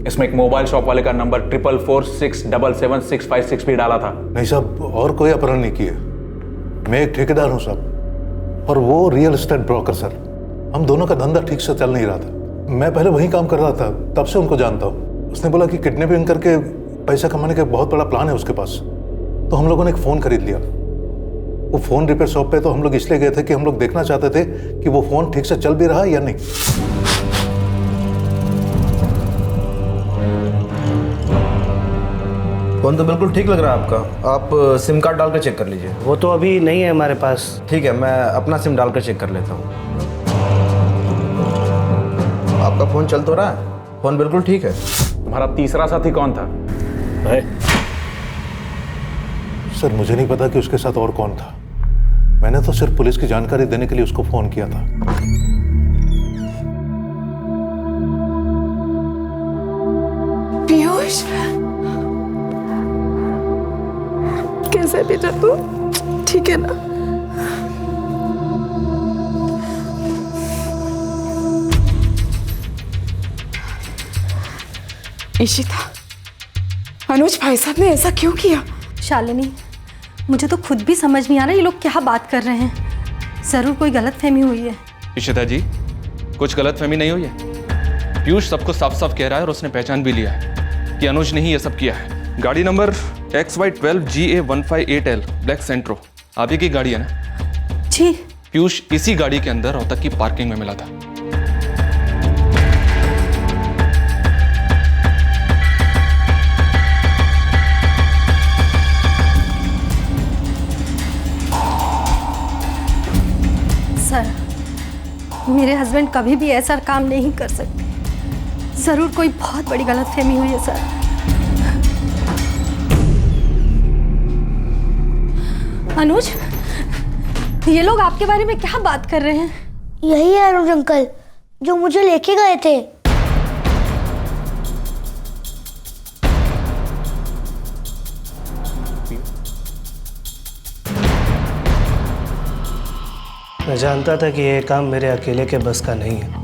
इसमें एक मोबाइल शॉप वाले का नंबर 4446777656 भी डाला था। नहीं साहब, और कोई अपहरण नहीं किया। मैं एक ठेकेदार हूँ साहब, और वो रियल एस्टेट ब्रोकर सर। हम दोनों का धंधा ठीक से चल नहीं रहा था। मैं पहले वहीं काम कर रहा था, तब से उनको जानता हूँ। उसने बोला कि किडनैपिंग करके पैसा कमाने का बहुत बड़ा प्लान है उसके पास। तो हम लोगों ने एक फ़ोन खरीद लिया। वो फ़ोन रिपेयर शॉप पे तो हम लोग इसलिए गए थे कि हम लोग देखना चाहते थे कि वो फ़ोन ठीक से चल भी रहा है या नहीं। फोन तो बिल्कुल ठीक लग रहा है आपका। आप सिम कार्ड डालकर चेक कर लीजिए। वो तो अभी नहीं है हमारे पास। ठीक है, मैं अपना सिम डालकर चेक कर लेता हूँ। आपका फ़ोन चल तो रहा है? फ़ोन बिल्कुल ठीक है। तुम्हारा तीसरा साथी कौन था? सर, मुझे नहीं पता कि उसके साथ और कौन था। मैंने तो सिर्फ पुलिस की जानकारी देने के लिए उसको फ़ोन किया था। पीयूष, कैसे बेटा तू? ठीक है ना? इशिता, अनुज भाई साहब ने ऐसा क्यों किया? शालिनी, मुझे तो खुद भी समझ नहीं आ रहा ये लोग क्या बात कर रहे हैं। जरूर कोई गलतफहमी हुई है। इशिता जी, कुछ गलतफहमी नहीं हुई है। पीयूष सबको साफ साफ कह रहा है और उसने पहचान भी लिया है कि अनुज ने ही ये सब किया है। गाड़ी नंबर XY12GA158L ब्लैक सेंट्रो आप ही की गाड़ी है ना? जी। पीयूष इसी गाड़ी के अंदर रोहतक की पार्किंग में मिला था। सर, मेरे हस्बैंड कभी भी ऐसा काम नहीं कर सकते। ज़रूर कोई बहुत बड़ी गलतफहमी हुई है सर। अनुज, ये लोग आपके बारे में क्या बात कर रहे हैं? यही है अनुज अंकल जो मुझे लेके गए थे। मैं जानता था कि ये काम मेरे अकेले के बस का नहीं है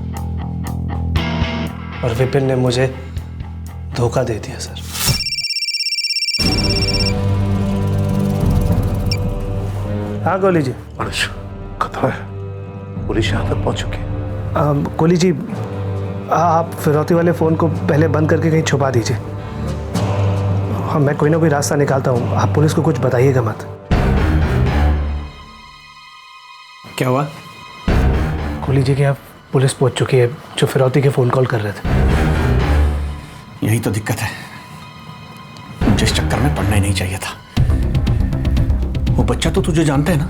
और विपिन ने मुझे धोखा दे दिया सर। हाँ कोहली जी। खतरा है, पुलिस यहाँ तक पहुँच चुकी है। कोहली जी, आप फिरौती वाले फ़ोन को पहले बंद करके कहीं छुपा दीजिए। हाँ, मैं कोई ना कोई रास्ता निकालता हूँ, आप पुलिस को कुछ बताइएगा मत। क्या हुआ? कोहली जी के यहाँ पुलिस पहुँच चुकी है जो फिरौती के फ़ोन कॉल कर रहे थे। यही तो दिक्कत है, मुझे इस चक्कर में पड़ना ही नहीं चाहिए था। वो बच्चा तो तुझे जानता है ना,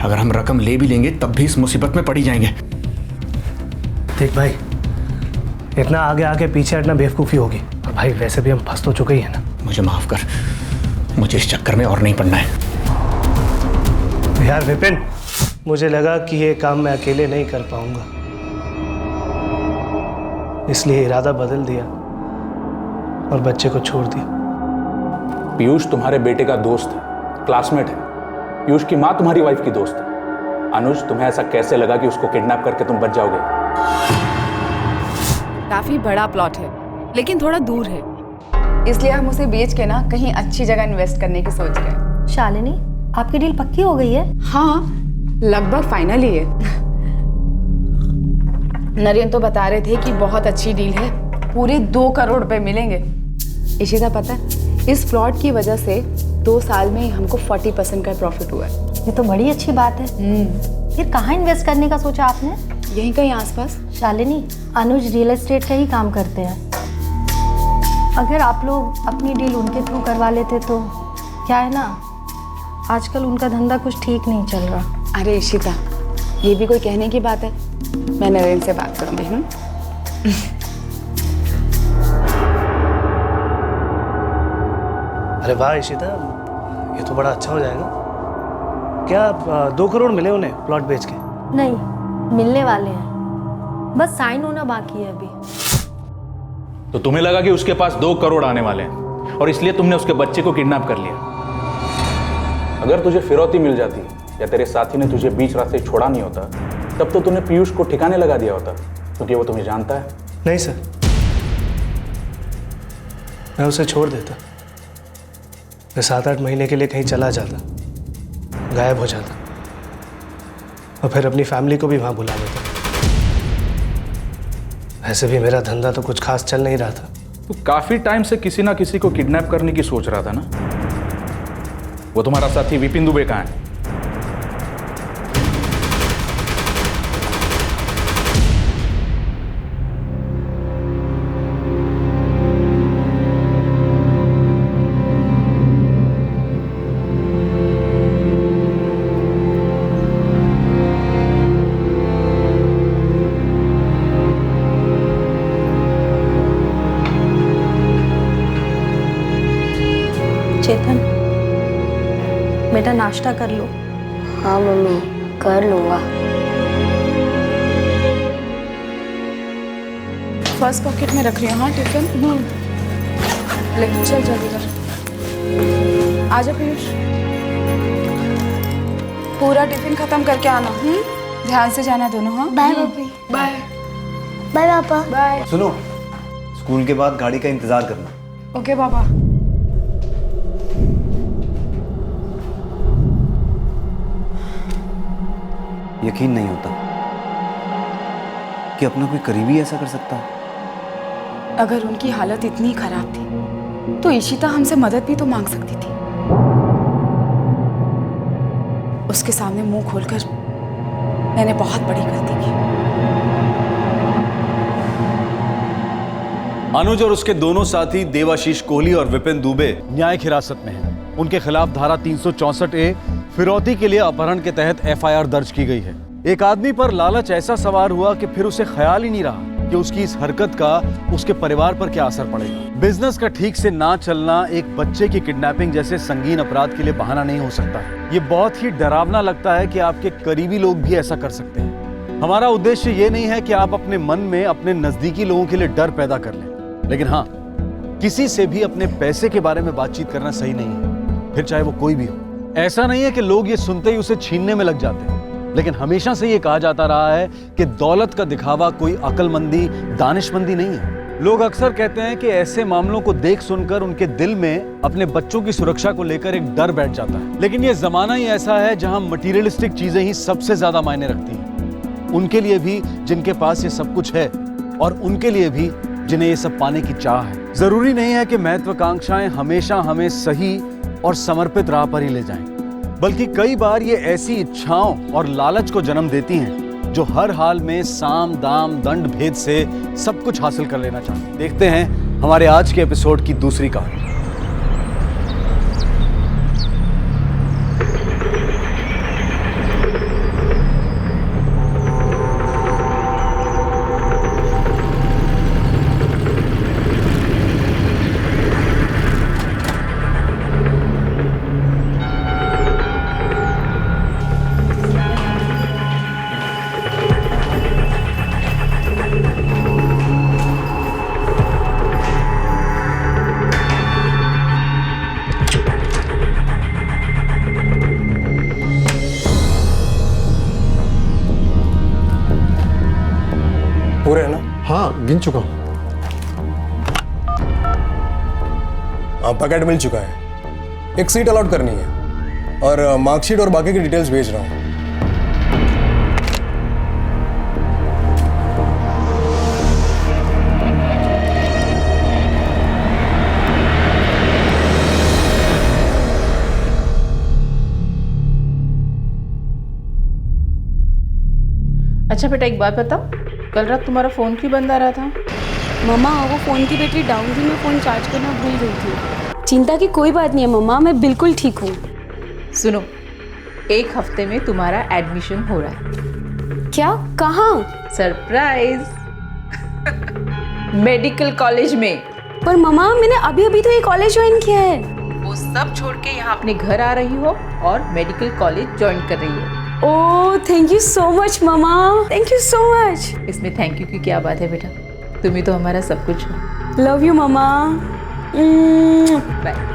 अगर हम रकम ले भी लेंगे तब भी इस मुसीबत में पड़ी जाएंगे। देख भाई, इतना आगे आके पीछे हटना बेवकूफ़ी होगी और भाई वैसे भी हम फंस तो चुके ही हैं ना। मुझे माफ़ कर, मुझे इस चक्कर में और नहीं पड़ना है। यार विपिन, मुझे लगा कि ये काम मैं अकेले नहीं कर पाऊंगा, इसलिए इरादा बदल दिया और बच्चे को छोड़ दिया। पीयूष तुम्हारे बेटे का दोस्त है, क्लासमेट है। पीयूष की माँ तुम्हारी वाइफ की दोस्त है। अनुज, तुम्हें ऐसा कैसे लगा कि उसको किडनैप करके तुम बच जाओगे? काफी बड़ा प्लॉट है लेकिन थोड़ा दूर है, इसलिए हम उसे बेच के ना कहीं अच्छी जगह इन्वेस्ट करने की सोच रहे हैं। शालिनी, आपकी डील पक्की हो गई है? हाँ, लगभग फाइनल ही है। नरेन तो बता रहे थे कि बहुत अच्छी डील है, पूरे 2 करोड़ रुपए मिलेंगे। इशिता, पता है इस प्लॉट की वजह से 2 साल में हमको 40% का प्रॉफिट हुआ है। ये तो बड़ी अच्छी बात है। फिर कहाँ इन्वेस्ट करने का सोचा आपने? यहीं कहीं आसपास। शालिनी, अनुज रियल एस्टेट का ही काम करते हैं। अगर आप लोग अपनी डील उनके थ्रू करवा लेते तो क्या है ना, आजकल उनका धंधा कुछ ठीक नहीं चल रहा। अरे इशिता, ये भी कोई कहने की बात है? मैं नरेन से बात करूंगी। अरे वाह इशिता, ये तो बड़ा अच्छा हो जाएगा। क्या 2 करोड़ मिले उन्हें प्लॉट बेच के? नहीं, मिलने वाले हैं, बस साइन होना बाकी है अभी। तो तुम्हें लगा कि उसके पास 2 करोड़ आने वाले हैं और इसलिए तुमने उसके बच्चे को किडनैप कर लिया। अगर तुझे फिरौती मिल जाती या तेरे साथी ने तुझे बीच रास्ते छोड़ा नहीं होता, तब तो तूने पीयूष को ठिकाने लगा दिया होता, क्योंकि वो तुम्हें जानता है। नहीं सर, मैं उसे छोड़ देता। मैं 7-8 महीने के लिए कहीं चला जाता, गायब हो जाता और फिर अपनी फैमिली को भी वहां बुला लेता। ऐसे भी मेरा धंधा तो कुछ खास चल नहीं रहा था। तो काफी टाइम से किसी ना किसी को किडनैप करने की सोच रहा था ना। वो तुम्हारा साथी विपिन दुबे कहाँ है? चेतन, बेटा नाश्ता कर लो। हाँ मम्मी, कर लूँगा। फर्स्ट पॉकेट में रख रही हूँ। हाँ, टिफिन ले चल जल्दी कर। आजा पीयूष, पूरा टिफिन खत्म करके आना। ध्यान से जाना दोनों। हाँ, बाय मम्मी। बाय बाय पापा। बाय। सुनो, स्कूल के बाद गाड़ी का इंतजार करना। ओके पापा। यकीन नहीं होता कि अपना कोई करीबी ऐसा कर सकता है। अगर उनकी हालत इतनी खराब थी तो इशिता हमसे मदद भी तो मांग सकती थी। उसके सामने मुंह खोलकर मैंने बहुत बड़ी गलती की। अनुज और उसके दोनों साथी देवाशीष कोहली और विपिन दुबे न्यायिक हिरासत में हैं। उनके खिलाफ धारा 364A फिरौती के लिए अपहरण के तहत FIR दर्ज की गई है। एक आदमी पर लालच ऐसा सवार हुआ कि फिर उसे ख्याल ही नहीं रहा कि उसकी इस हरकत का उसके परिवार पर क्या असर पड़ेगा। बिजनेस का ठीक से ना चलना एक बच्चे की किडनैपिंग जैसे संगीन अपराध के लिए बहाना नहीं हो सकता है। ये बहुत ही डरावना लगता है कि आपके करीबी लोग भी ऐसा कर सकते हैं। हमारा उद्देश्य ये नहीं है कि आप अपने मन में अपने नजदीकी लोगों के लिए डर पैदा कर लें, लेकिन हाँ, किसी से भी अपने पैसे के बारे में बातचीत करना सही नहीं है, फिर चाहे वो कोई भी हो। ऐसा नहीं है कि लोग ये सुनते ही उसे छीनने में लग जाते हैं, लेकिन हमेशा से ये कहा जाता रहा है कि दौलत का दिखावा कोई अक्लमंदी, दानिशमंदी नहीं है। लोग अक्सर कहते हैं कि ऐसे मामलों को देख सुनकर उनके दिल में अपने बच्चों की सुरक्षा को लेकर एक डर बैठ जाता है। लेकिन ये जमाना ही ऐसा है जहां मटीरियलिस्टिक चीजें ही सबसे ज्यादा मायने रखती हैं, उनके लिए भी जिनके पास ये सब कुछ है और उनके लिए भी जिन्हें ये सब पाने की चाह है। जरूरी नहीं है कि महत्वाकांक्षाएं हमेशा हमें सही और समर्पित राह पर ही ले जाएं, बल्कि कई बार ये ऐसी इच्छाओं और लालच को जन्म देती हैं जो हर हाल में साम दाम दंड भेद से सब कुछ हासिल कर लेना चाहते हैं। देखते हैं हमारे आज के एपिसोड की दूसरी कहानी। पूरे है ना? हाँ, गिन चुका हूँ। हाँ, पैकेट मिल चुका है। एक सीट अलॉट करनी है और मार्कशीट और बाकी की डिटेल्स भेज रहा हूँ। अच्छा बेटा, एक बात बताओ, कल रात तुम्हारा फ़ोन क्यों बंद आ रहा था? मम्मा, वो फ़ोन की बैटरी डाउन थी, मैं फ़ोन चार्ज करना भूल गई थी। चिंता की कोई बात नहीं है मम्मा, मैं बिल्कुल ठीक हूँ। सुनो, एक हफ्ते में तुम्हारा एडमिशन हो रहा है। क्या? कहाँ? सरप्राइज। मेडिकल कॉलेज में। पर मम्मा, मैंने अभी अभी तो ये कॉलेज ज्वाइन किया है। वो सब छोड़ के यहाँ अपने घर आ रही हो और मेडिकल कॉलेज ज्वाइन कर रही हो। Oh, thank you so much mamma, thank you so much. इसमें थैंक यू की क्या बात है बेटा, तुम ही तो हमारा सब कुछ हो। Love you mumma. बाय।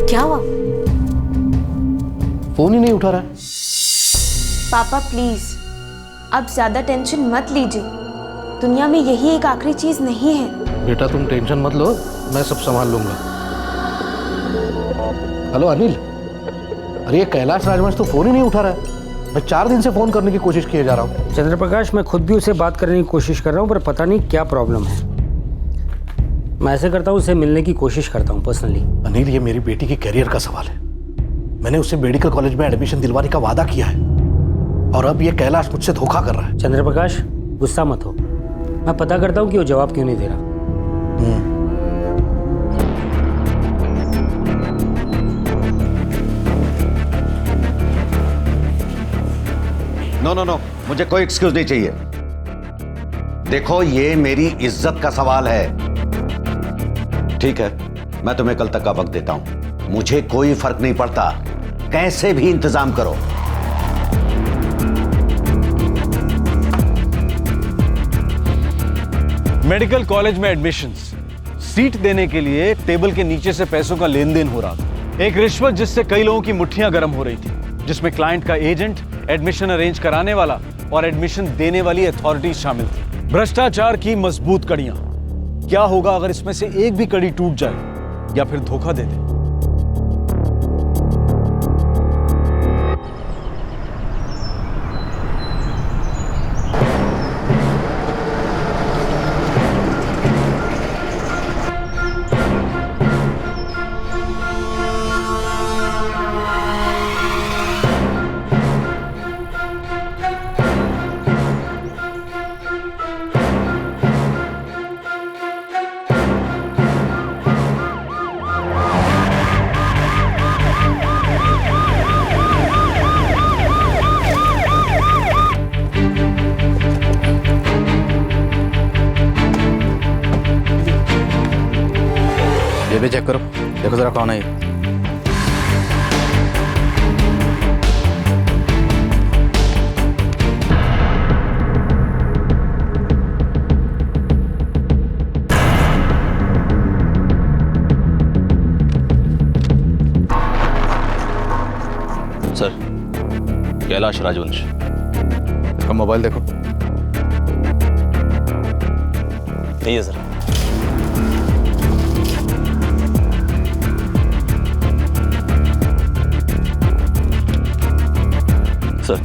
क्या हुआ? फोन ही नहीं उठा रहा है। पापा प्लीज, अब ज्यादा टेंशन मत लीजिए। दुनिया में यही एक आखिरी चीज नहीं है। बेटा तुम टेंशन मत लो, मैं सब संभाल लूंगा। हेलो अनिल, अरे ये कैलाश राजवंश तो फोन ही नहीं उठा रहा है। मैं 4 दिन से फोन करने की कोशिश किए जा रहा हूँ। चंद्रप्रकाश, मैं खुद भी उसे बात करने की कोशिश कर रहा हूँ, पर पता नहीं क्या प्रॉब्लम है। मैं ऐसे करता हूँ, उसे मिलने की कोशिश करता हूँ पर्सनली। अनिल, ये मेरी बेटी के करियर का सवाल है। मैंने उससे मेडिकल कॉलेज में एडमिशन दिलवाने का वादा किया है और अब ये कैलाश मुझसे धोखा कर रहा है। चंद्रप्रकाश, गुस्सा मत हो, मैं पता करता हूँ कि वो जवाब क्यों नहीं दे रहा। नो, मुझे कोई एक्सक्यूज नहीं चाहिए। देखो, ये मेरी इज्जत का सवाल है। ठीक है, मैं तुम्हें कल तक का वक्त देता हूं। मुझे कोई फर्क नहीं पड़ता, कैसे भी इंतजाम करो। मेडिकल कॉलेज में एडमिशंस, सीट देने के लिए टेबल के नीचे से पैसों का लेन देन हो रहा था। एक रिश्वत जिससे कई लोगों की मुट्ठियां गर्म हो रही थी, जिसमें क्लाइंट का एजेंट, एडमिशन अरेंज कराने वाला और एडमिशन देने वाली अथॉरिटीज शामिल थी। भ्रष्टाचार की मजबूत कड़ियां। क्या होगा अगर इसमें से एक भी कड़ी टूट जाए या फिर धोखा दे दे? अभी चेक करो, देखो जरा कौन है ये। सर, कैलाश राजवंश। इसका मोबाइल देखो। नहीं है सर। सर,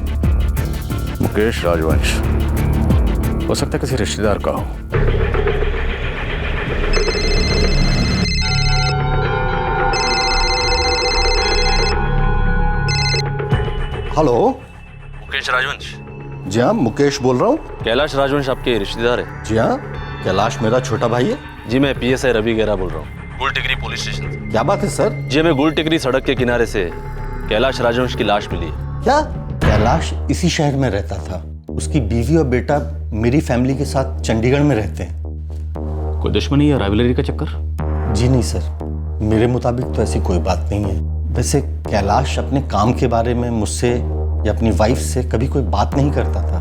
मुकेश राजवंश हो सकता है किसी रिश्तेदार का हो। हेलो, मुकेश राजवंश। जी हाँ, मुकेश बोल रहा हूँ। कैलाश राजवंश आपके रिश्तेदार है? जी हाँ, कैलाश मेरा छोटा भाई है। जी मैं PSI रवि गेरा बोल रहा हूँ, गुल टिकरी पुलिस स्टेशन से। क्या बात है सर? जी हमें गुल टिकरी सड़क के किनारे से कैलाश राजवंश की लाश मिली है। क्या? कैलाश इसी शहर में रहता था। उसकी बीवी और बेटा मेरी फैमिली के साथ चंडीगढ़ में रहते हैं। कोई दुश्मनी या राइवलरी का चक्कर? जी नहीं सर, मेरे मुताबिक तो ऐसी कोई बात नहीं है। वैसे कैलाश अपने काम के बारे में मुझसे या अपनी वाइफ से कभी कोई बात नहीं करता था।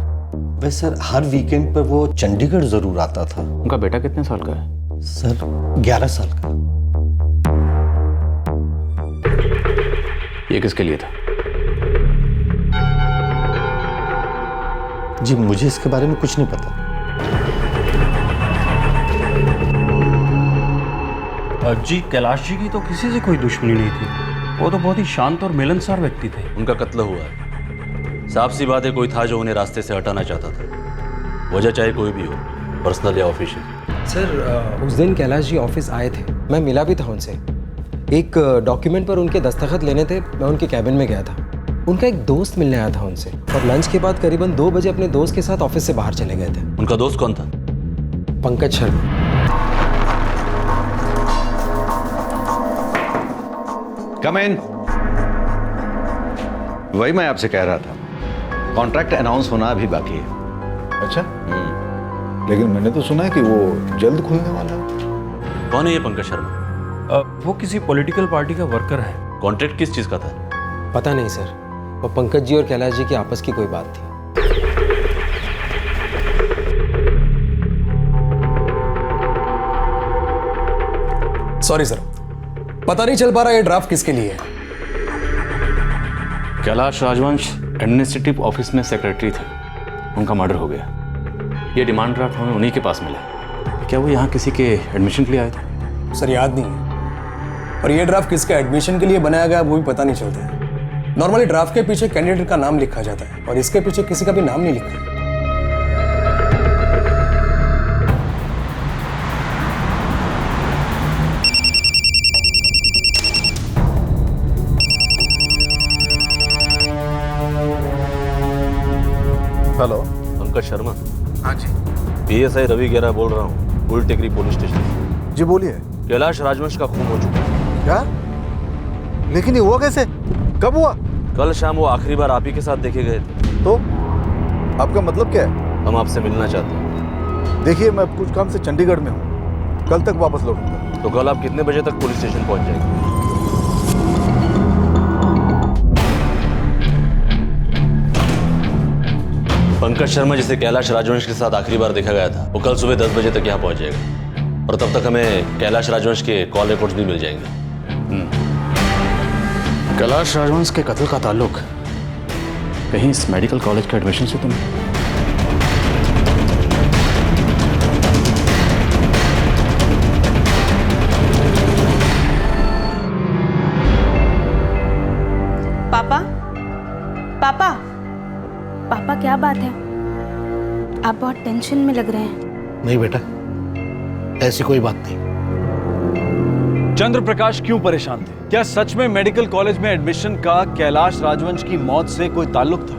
वैसे हर वीकेंड पर वो चंडीगढ़ जरूर आता था। उनका बेटा कितने साल का है? सर 11 साल का। ये किसके लिए था? जी मुझे इसके बारे में कुछ नहीं पता। जी कैलाश जी की तो किसी से कोई दुश्मनी नहीं थी। वो तो बहुत ही शांत और मिलनसार व्यक्ति थे। उनका कत्ल हुआ है। साफ सी बात है, कोई था जो उन्हें रास्ते से हटाना चाहता था, वजह चाहे कोई भी हो, पर्सनल या ऑफिशियल। सर उस दिन कैलाश जी ऑफिस आए थे, मैं मिला भी था उनसे। एक डॉक्यूमेंट पर उनके दस्तखत लेने थे, मैं उनके कैबिन में गया था। उनका एक दोस्त मिलने आया था उनसे, और लंच के बाद करीबन 2 बजे अपने दोस्त के साथ ऑफिस से बाहर चले गए थे। उनका दोस्त कौन था? पंकज शर्मा। कम इन। वही मैं आपसे कह रहा था, कॉन्ट्रैक्ट अनाउंस होना अभी बाकी है। अच्छा, लेकिन मैंने तो सुना है कि वो जल्द खुलने वाला है। कौन है ये पंकज शर्मा? वो किसी पॉलिटिकल पार्टी का वर्कर है। कॉन्ट्रैक्ट किस चीज का था? पता नहीं सर, वो पंकज जी और कैलाश जी की आपस की कोई बात थी। सॉरी सर, पता नहीं चल पा रहा ये ड्राफ्ट किसके लिए है। कैलाश राजवंश एडमिनिस्ट्रेटिव ऑफिस में सेक्रेटरी थे, उनका मर्डर हो गया। ये डिमांड ड्राफ्ट हमें उन्हीं के पास मिला। क्या वो यहाँ किसी के एडमिशन के लिए आए थे? सर याद नहीं है, और ये ड्राफ्ट किसका एडमिशन के लिए बनाया गया वो भी पता नहीं चलता है। नॉर्मली ड्राफ्ट के पीछे कैंडिडेट का नाम लिखा जाता है, और इसके पीछे किसी का भी नाम नहीं लिखा है। हेलो, पंकज शर्मा। हाँ जी। PSI रवि गेरा बोल रहा हूँ, गुल टिकरी पुलिस स्टेशन। जी बोलिए। कैलाश राजवंश का खून हो चुका है। क्या? लेकिन ये हुआ कैसे? कब हुआ? कल शाम वो आखिरी बार आप ही के साथ देखे गए थे। तो आपका मतलब क्या है? हम आपसे मिलना चाहते हैं। देखिए, मैं कुछ काम से चंडीगढ़ में हूँ, कल तक वापस लौटूंगा। तो कल आप कितने बजे तक पुलिस स्टेशन पहुंच जाएंगे? पंकज शर्मा जिसे कैलाश राजवंश के साथ आखिरी बार देखा गया था, वो कल सुबह 10 बजे तक यहाँ पहुंच जाएगा, और तब तक हमें कैलाश राजवंश के कॉल रिकॉर्ड्स भी मिल जाएंगे। कैलाश राजवंश के कत्ल का ताल्लुक कहीं इस मेडिकल कॉलेज के एडमिशन से तो नहीं? पापा, पापा, पापा क्या बात है? आप बहुत टेंशन में लग रहे हैं। नहीं बेटा, ऐसी कोई बात नहीं। चंद्र प्रकाश क्यों परेशान थे? क्या सच में मेडिकल कॉलेज में एडमिशन का कैलाश राजवंश की मौत से कोई ताल्लुक था?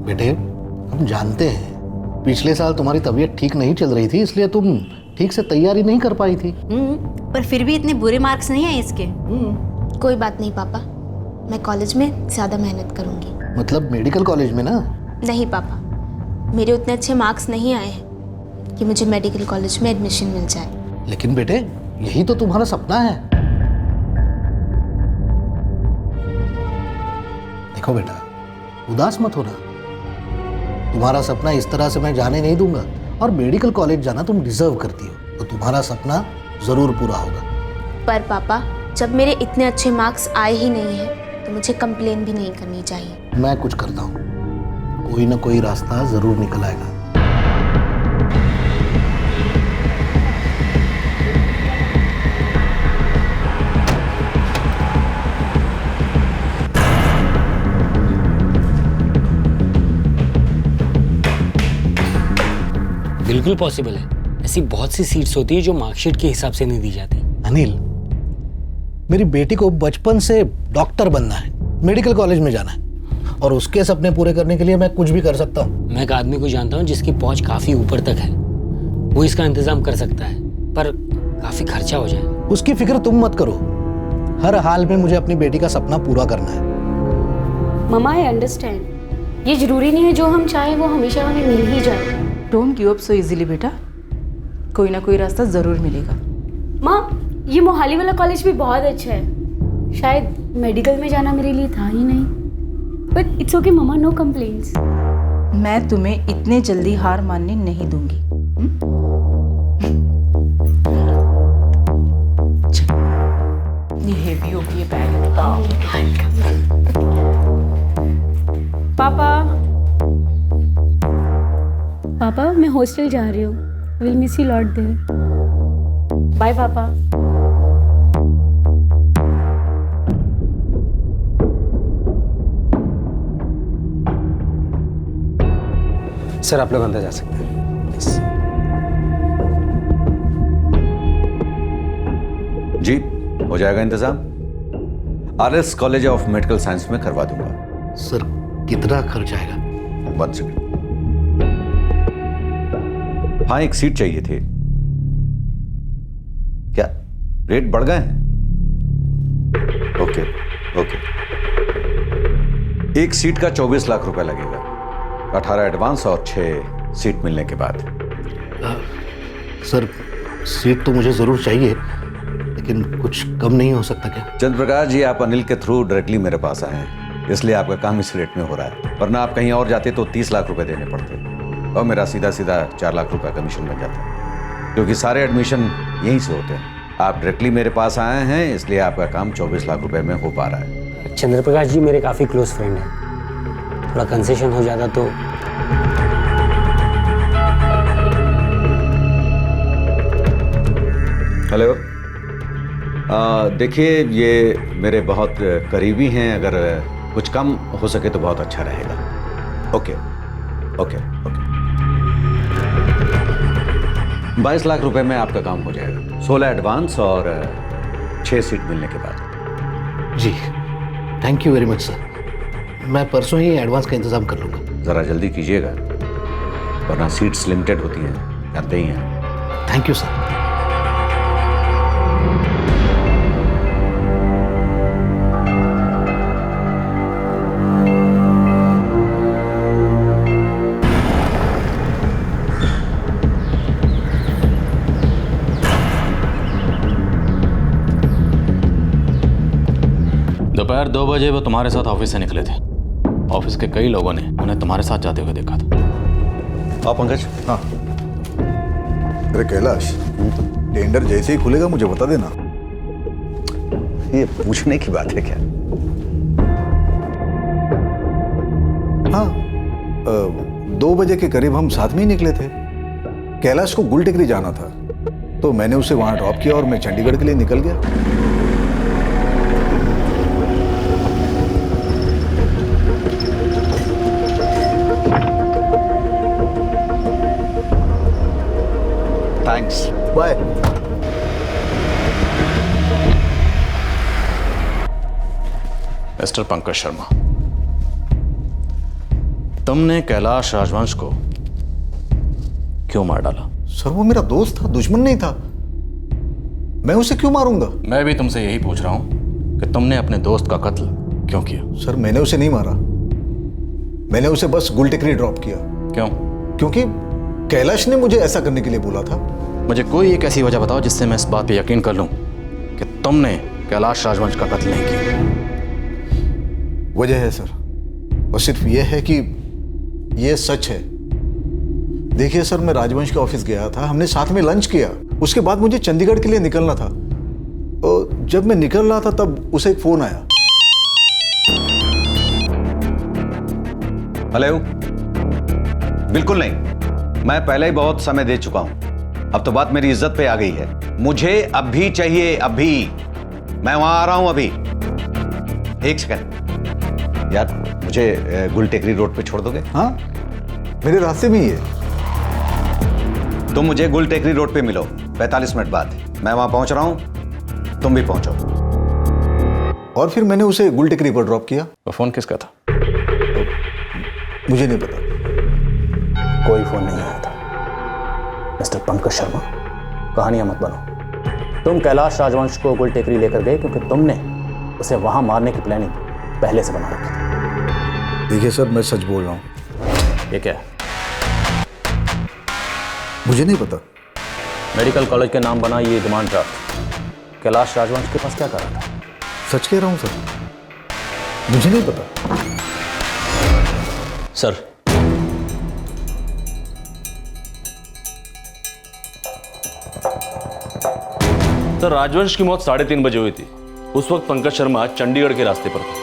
बेटे, हम जानते हैं पिछले साल तुम्हारी तबीयत ठीक नहीं चल रही थी, इसलिए तुम ठीक से तैयारी नहीं कर पाई थी। पर फिर भी इतने बुरे मार्क्स नहीं आए इसके। कोई बात नहीं पापा, मैं कॉलेज में ज़्यादा मेहनत करूँगी। मतलब मेडिकल कॉलेज में ना? नहीं पापा, मेरे उतने अच्छे मार्क्स नहीं आए हैं कि मुझे मेडिकल कॉलेज में एडमिशन मिल जाए। लेकिन बेटे, यही तो तुम्हारा सपना है। देखो बेटा, उदास मत होना। तुम्हारा सपना इस तरह से मैं जाने नहीं दूंगा, और मेडिकल कॉलेज जाना तुम डिजर्व करती हो, तो तुम्हारा सपना जरूर पूरा होगा। पर पापा, जब मेरे इतने अच्छे मार्क्स आए ही नहीं हैं तो मुझे कंप्लेन भी नहीं करनी चाहिए। मैं कुछ करता हूँ, कोई ना कोई रास्ता जरूर निकल आएगा। बिल्कुल पॉसिबल है। ऐसी बहुत सी सीट्स होती है जो मार्कशीट के हिसाब से नहीं दी जाती। अनिल, मेरी बेटी को बचपन से डॉक्टर बनना है, मेडिकल कॉलेज में जाना है, और उसके सपने पूरे करने के लिए मैं कुछ भी कर सकता हूँ। मैं एक आदमी को जानता हूँ जिसकी पहुंच काफी ऊपर तक है, वो इसका इंतजाम कर सकता है, पर काफी खर्चा हो जाए। उसकी फिक्र तुम मत करो, हर हाल में मुझे अपनी बेटी का सपना पूरा करना है। ममा, आई अंडरस्टैंड, ये जरूरी नहीं है जो हम चाहें वो हमेशा हमें मिल ही जाए। Don't give up so easily बेटा, कोई ना कोई रास्ता जरूर मिलेगा। माँ, ये मोहाली वाला कॉलेज भी बहुत अच्छा है। शायद मेडिकल में जाना मेरे लिए था ही नहीं, but it's okay mumma, no complaints. मैं तुम्हें इतने जल्दी हार मानने नहीं दूंगी। ये हेवी हो गई है बैग। पापा, पापा मैं हॉस्टल जा रही हूँ, will miss you lot there. Bye papa. Sir, आप लोग अंदर जा सकते हैं प्लीज। जी, हो जाएगा इंतजाम। RS college of medical science में करवा दूंगा। सर, कितना खर्च आएगा? 1 सेकंड। हाँ, एक सीट चाहिए थी। क्या रेट बढ़ गए हैं? Okay okay. एक सीट का 24 लाख रुपए लगेगा, 18 एडवांस और 6 सीट मिलने के बाद। सर, सीट तो मुझे जरूर चाहिए, लेकिन कुछ कम नहीं हो सकता क्या? चंद्र प्रकाश जी, आप अनिल के थ्रू डायरेक्टली मेरे पास आए हैं, इसलिए आपका काम इस रेट में हो रहा है। वरना आप कहीं और जाते तो 30 लाख रुपए देने पड़ते, और मेरा सीधा सीधा 4 लाख रुपए कमीशन बन जाता, क्योंकि सारे एडमिशन यहीं से होते हैं। आप डायरेक्टली मेरे पास आए हैं, इसलिए आपका काम 24 लाख रुपए में हो पा रहा है। चंद्र प्रकाश जी मेरे काफी क्लोज फ्रेंड हैं, थोड़ा कंसेशन हो जाता तो। हेलो, देखिए ये मेरे बहुत करीबी हैं, अगर कुछ कम हो सके तो बहुत अच्छा रहेगा। Okay okay okay. 22 लाख रुपए में आपका काम हो जाएगा, 16 एडवांस और 6 सीट मिलने के बाद। जी, thank you very much sir. मैं परसों ही एडवांस का इंतजाम कर लूँगा। ज़रा जल्दी कीजिएगा, वरना सीट्स लिमिटेड होती हैं, जानते ही हैं। Thank you sir. दोपहर 2 बजे वो तुम्हारे साथ ऑफिस से निकले थे। ऑफिस के कई लोगों ने उन्हें तुम्हारे साथ जाते हुए देखा था। आओ पंकज। हाँ। अरे कैलाश, टेंडर जैसे ही खुलेगा मुझे बता देना। ये पूछने की बात है क्या? हाँ, 2 बजे के करीब हम साथ में ही निकले थे। कैलाश को गुल टेकरी जाना था, तो मैंने उसे वहां ड्रॉप किया और मैं चंडीगढ़ के लिए निकल गया। Thanks, bye. Mister Pankaj Sharma, तुमने कैलाश राजवंश को क्यों मार डाला? सर, वो मेरा दोस्त था, दुश्मन नहीं था। मैं उसे क्यों मारूंगा? मैं भी तुमसे यही पूछ रहा हूं कि तुमने अपने दोस्त का कत्ल क्यों किया? सर मैंने उसे नहीं मारा, मैंने उसे बस गुलटेकरी ड्रॉप किया। क्यों? क्योंकि कैलाश ने मुझे ऐसा करने के लिए बोला था। मुझे कोई एक ऐसी वजह बताओ जिससे मैं इस बात पे यकीन कर लूं कि तुमने कैलाश राजवंश का कत्ल नहीं किया। वजह है सर, और सिर्फ ये है कि ये सच है। देखिए सर, मैं राजवंश के ऑफिस गया था, हमने साथ में लंच किया, उसके बाद मुझे चंडीगढ़ के लिए निकलना था। और जब मैं निकल रहा था तब उसे एक फोन आया। हेलो? बिल्कुल नहीं, मैं पहले ही बहुत समय दे चुका हूं। अब तो बात मेरी इज्जत पे आ गई है। मुझे अभी चाहिए, अभी। मैं वहां आ रहा हूं अभी। एक सेकंड यार, मुझे गुलटेकरी रोड पे छोड़ दोगे? हाँ, मेरे रास्ते में ही है। तुम मुझे गुलटेकरी रोड पे मिलो 45 मिनट बाद। मैं वहां पहुंच रहा हूं, तुम भी पहुंचो। और फिर मैंने उसे गुलटेकरी पर ड्रॉप किया। वो फोन किसका था? मुझे नहीं पता। कोई फोन नहीं आया था। मिस्टर पंकज शर्मा, कहानियां मत बनो। तुम कैलाश राजवंश को गुलटेकरी लेकर गए क्योंकि तुमने उसे वहां मारने की प्लानिंग पहले से बना रखी थी। देखिए सर, मैं सच बोल रहा हूं। ये क्या है? मुझे नहीं पता। मेडिकल कॉलेज के नाम बना ये डिमांड ड्राफ्ट कैलाश राजवंश के पास क्या कर रहा था? सच कह रहा हूं सर, मुझे नहीं पता। सर, राजवंश की मौत 3:30 बजे हुई थी। उस वक्त पंकज शर्मा चंडीगढ़ के रास्ते पर था।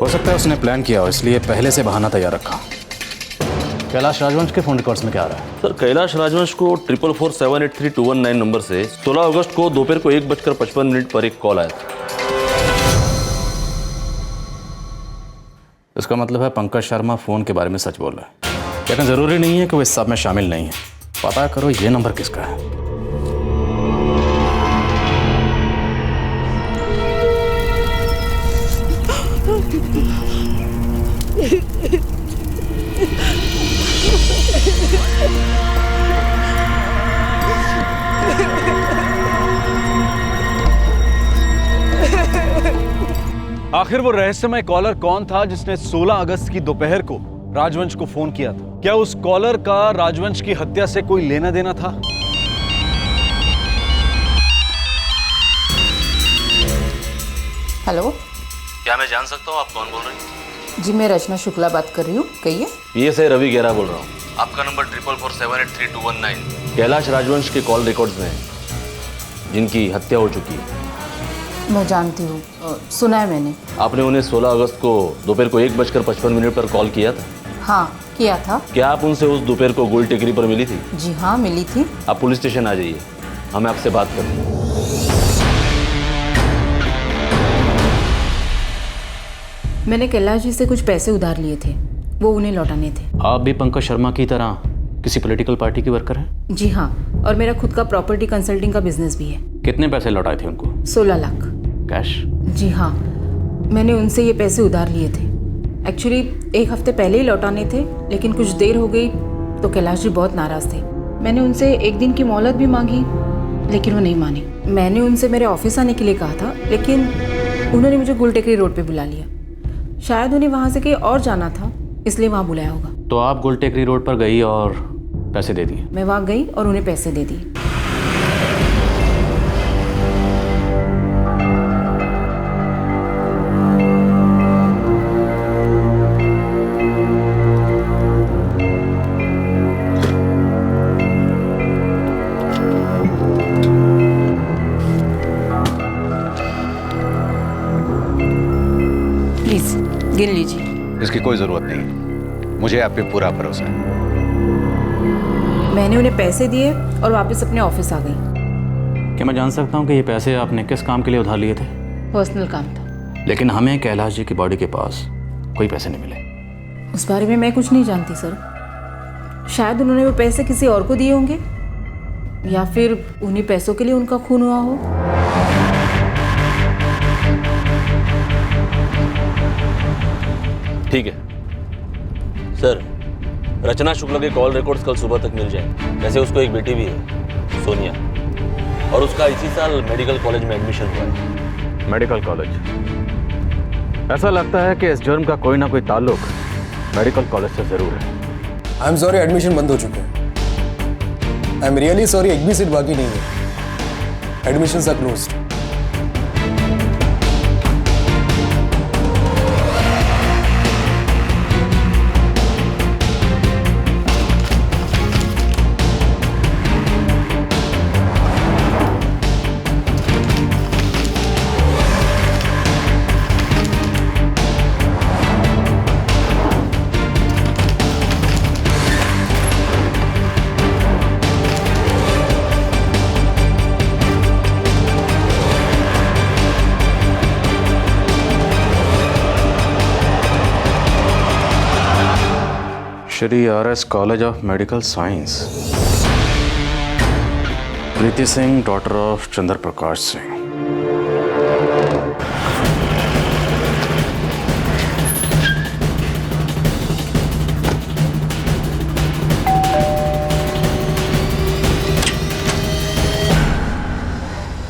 हो सकता है उसने प्लान किया हो, इसलिए पहले से बहाना तैयार रखा। कैलाश राजवंश के फोन रिकॉर्ड्स में क्या आ रहा है? सर, कैलाश राजवंश को 444783219 नंबर से 16 अगस्त को दोपहर को 1:55 पर एक कॉल आया था। इसका मतलब है पंकज शर्मा फोन के बारे में सच बोल रहा है, लेकिन जरूरी नहीं है कि वो इस सब में शामिल नहीं है। पता करो ये नंबर किसका है। आखिर वो रहस्यमय कॉलर कौन था जिसने 16 अगस्त की दोपहर को राजवंश को फोन किया था? क्या उस कॉलर का राजवंश की हत्या से कोई लेना देना था? हेलो, क्या मैं जान सकता हूँ आप कौन बोल रही हैं? जी मैं रचना शुक्ला बात कर रही हूँ, कहिए। ये से रवि गेरा बोल रहा हूँ। आपका नंबर 444783219 कैलाश राजवंश के कॉल रिकॉर्ड्स में है, जिनकी हत्या हो चुकी है। मैं जानती हूँ, सुना है मैंने। आपने उन्हें 16 अगस्त को दोपहर को 1:55 पर कॉल किया था? हाँ, किया था। क्या आप उनसे उस दोपहर को गुलटेकरी पर मिली थी? जी हाँ, मिली थी। आप पुलिस स्टेशन आ जाइए, हमें आपसे बात करनी है। मैंने कैलाश जी से कुछ पैसे उधार लिए थे, वो उन्हें लौटाने थे। आप भी पंकज शर्मा की तरह किसी पॉलिटिकल पार्टी की वर्कर हैं? जी हाँ, और मेरा खुद का प्रॉपर्टी कंसल्टिंग का बिजनेस भी है। कितने पैसे लौटाए थे उनको? 16 लाख कैश? जी हाँ, मैंने उनसे ये पैसे उधार लिए थे। एक्चुअली 1 हफ्ते पहले ही लौटाने थे, लेकिन कुछ देर हो गई तो कैलाश जी बहुत नाराज़ थे। मैंने उनसे 1 दिन की मोहलत भी मांगी, लेकिन वो नहीं मानी। मैंने उनसे मेरे ऑफिस आने के लिए कहा था, लेकिन उन्होंने मुझे गुलटेकरी रोड पे बुला लिया। शायद उन्हें वहाँ से कहीं और जाना था, इसलिए वहाँ बुलाया होगा। तो आप गुलटेकरी रोड पर गई और पैसे दे दिए? मैं वहाँ गई और उन्हें पैसे दे दिए। प्लीज गिन लीजिए। इसकी कोई जरूरत नहीं है, मुझे आप पे पूरा भरोसा है। मैंने उन्हें पैसे दिए और वापस अपने ऑफिस आ गई। क्या मैं जान सकता हूँ कि ये पैसे आपने किस काम के लिए उधार लिए थे? पर्सनल काम था। लेकिन हमें कैलाश जी की बॉडी के पास कोई पैसे नहीं मिले। उस बारे में मैं कुछ नहीं जानती सर। शायद उन्होंने वो पैसे किसी और को दिए होंगे, या फिर उन्हीं पैसों के लिए उनका खून हुआ हो। ठीक है सर, रचना शुक्ला के कॉल रिकॉर्ड्स कल सुबह तक मिल जाए। वैसे उसको एक बेटी भी है, सोनिया। और उसका इसी साल मेडिकल कॉलेज में एडमिशन हुआ है। Medical college? ऐसा लगता है कि इस जुर्म का कोई ना कोई ताल्लुक मेडिकल कॉलेज से जरूर है। आई एम सॉरी, एडमिशन बंद हो चुके हैं। आई एम रियली सॉरी, एक भी सीट बाकी नहीं है। Admissions are closed. Shri RS college of medical science. Preeti Singh, daughter of Chandra Prakash Singh.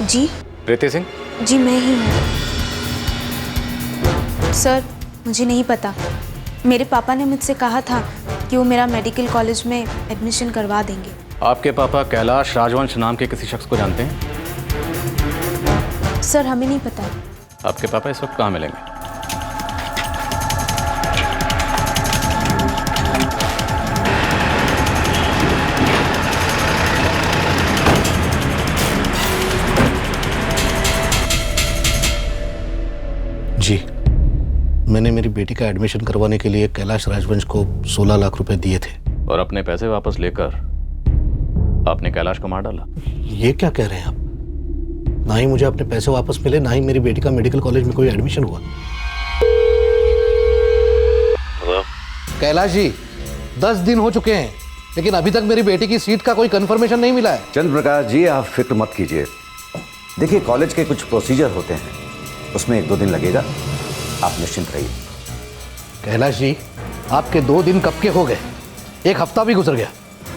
जी प्रीति सिंह? जी मैं ही हूँ सर। मुझे नहीं पता, मेरे पापा ने मुझसे कहा था कि वो मेरा मेडिकल कॉलेज में एडमिशन करवा देंगे। आपके पापा कैलाश राजवंश नाम के किसी शख्स को जानते हैं? सर हमें नहीं पता। आपके पापा इस वक्त कहाँ मिलेंगे? जी, मैंने मेरी बेटी का एडमिशन करवाने के लिए कैलाश राजवंश को 16 लाख रुपए दिए थे। और अपने पैसे वापस लेकर आपने कैलाश को मार डाला। ये क्या कह रहे हैं आप? ना ही मुझे अपने पैसे वापस मिले, ना ही मेरी बेटी का मेडिकल कॉलेज में कोई एडमिशन हुआ। कैलाश जी, 10 दिन हो चुके हैं, लेकिन अभी तक मेरी बेटी की सीट का कोई कंफर्मेशन नहीं मिला है। चंद्र प्रकाश जी, आप फिक्र मत कीजिए। देखिए, कॉलेज के कुछ प्रोसीजर होते हैं, उसमें 1-2 दिन लगेगा। आप निश्चिंत रहिए। कैलाश जी, आपके 2 दिन कब के हो गए? 1 हफ्ता भी गुजर गया,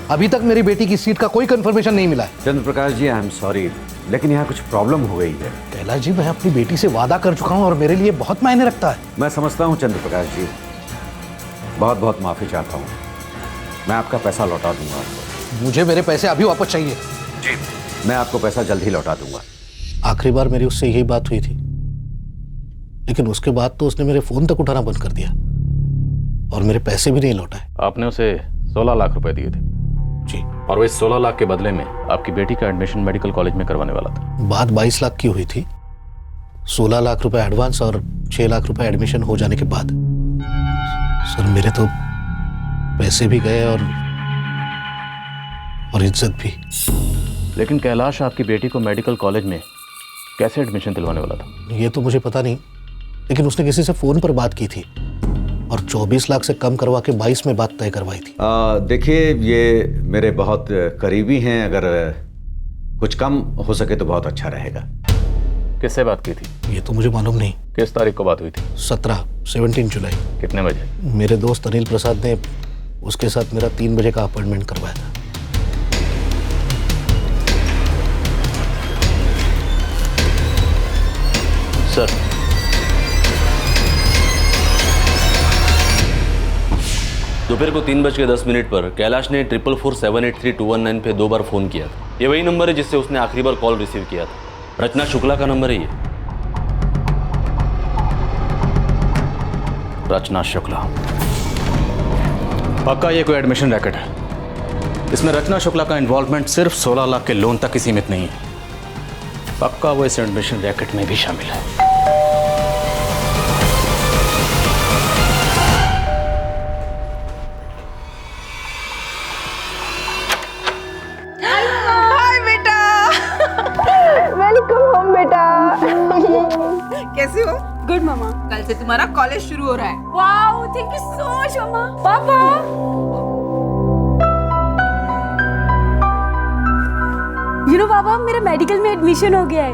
अभी तक मेरी बेटी की सीट का कोई कंफर्मेशन नहीं मिला है। चंद्र Prakash ji, I am sorry, लेकिन यहाँ कुछ प्रॉब्लम हो गई है। कैलाश जी, मैं अपनी बेटी से वादा कर चुका हूँ और मेरे लिए बहुत मायने रखता है। मैं समझता हूँ चंद्र प्रकाश जी, बहुत बहुत माफ़ी चाहता हूँ। मैं आपका पैसा लौटा दूंगा आपको। मुझे मेरे पैसे अभी वापस चाहिए। जी, मैं आपको पैसा जल्द ही लौटा दूंगा। आखिरी बार मेरी उससे यही बात हुई थी, लेकिन उसके बाद तो उसने मेरे फोन तक उठाना बंद कर दिया और मेरे पैसे भी नहीं लौटाए। आपने उसे 16 लाख रुपए दिए थे? जी। और वो इस 16 लाख के बदले में आपकी बेटी का एडमिशन मेडिकल कॉलेज में करवाने वाला था। बात 22 लाख की हुई थी। 16 लाख रुपए एडवांस और 6 लाख रुपए एडमिशन हो जाने के बाद। सर, मेरे तो पैसे भी गए और इज्जत भी। लेकिन कैलाश आपकी बेटी को मेडिकल कॉलेज में कैसे एडमिशन दिलवाने वाला था? ये तो मुझे पता नहीं, लेकिन उसने किसी से फोन पर बात की थी और 24 लाख से कम करवा के 22 में बात तय करवाई थी। देखिए, ये मेरे बहुत करीबी हैं, अगर कुछ कम हो सके तो बहुत अच्छा रहेगा। किससे बात की थी? ये तो मुझे मालूम नहीं। किस तारीख को बात हुई थी? 17 जुलाई। कितने बजे? मेरे दोस्त अनिल प्रसाद ने उसके साथ मेरा 3 बजे का अपॉइंटमेंट करवाया था। सर, दोपहर को 3:10 पर कैलाश ने 444-783-219 पे 2 बार फोन किया था। ये वही नंबर है जिससे उसने आखिरी बार कॉल रिसीव किया था। रचना शुक्ला का नंबर है ये। रचना शुक्ला? पक्का ये कोई एडमिशन रैकेट है? इसमें रचना शुक्ला का इन्वॉल्वमेंट सिर्फ 16 लाख के लोन तक ही सीमित नहीं है। पक्का वो इस एडमिशन रैकेट में भी शामिल है। हाय बेटा, वेलकम होम बेटा। कैसे हो? गुड मामा। कल से तुम्हारा कॉलेज शुरू हो रहा है। Wow, thank you so much मामा। पापा, पापा, मेरा मेडिकल में एडमिशन हो गया है।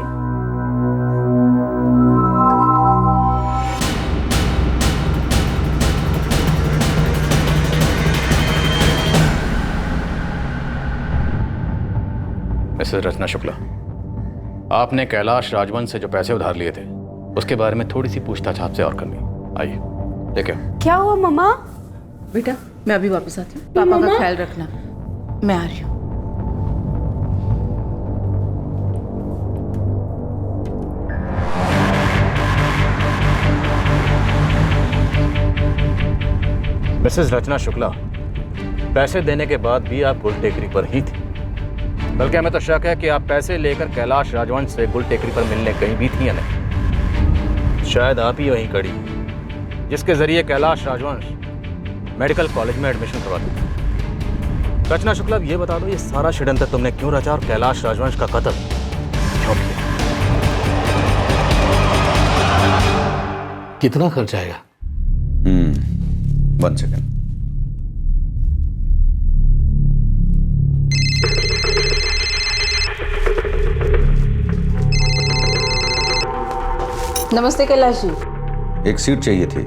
मिसेस रचना शुक्ला, आपने कैलाश राजवंश से जो पैसे उधार लिए थे उसके बारे में थोड़ी सी पूछताछ आपसे और करनी। आइए देखिए। क्या हुआ मम्मा? बेटा मैं अभी वापस आती हूँ, पापा का ख्याल रखना, मैं आ रही हूँ। मिसेस रचना शुक्ला, पैसे देने के बाद भी आप गुल टेकरी पर ही थी। बल्कि हमें तो शक है कि आप पैसे लेकर कैलाश राजवंश से गुल टेकरी पर मिलने कहीं भी थी या नहीं। शायद आप ही वहीं कड़ी जिसके जरिए कैलाश राजवंश मेडिकल कॉलेज में एडमिशन करवा दी। रचना शुक्ला, ये बता दो ये सारा षड्यंत्र तुमने क्यों रचा और कैलाश राजवंश का कत्ल क्यों किया? कितना खर्च आएगा? 1 सेकेंड। नमस्ते कैलाश जी। एक सीट चाहिए थी।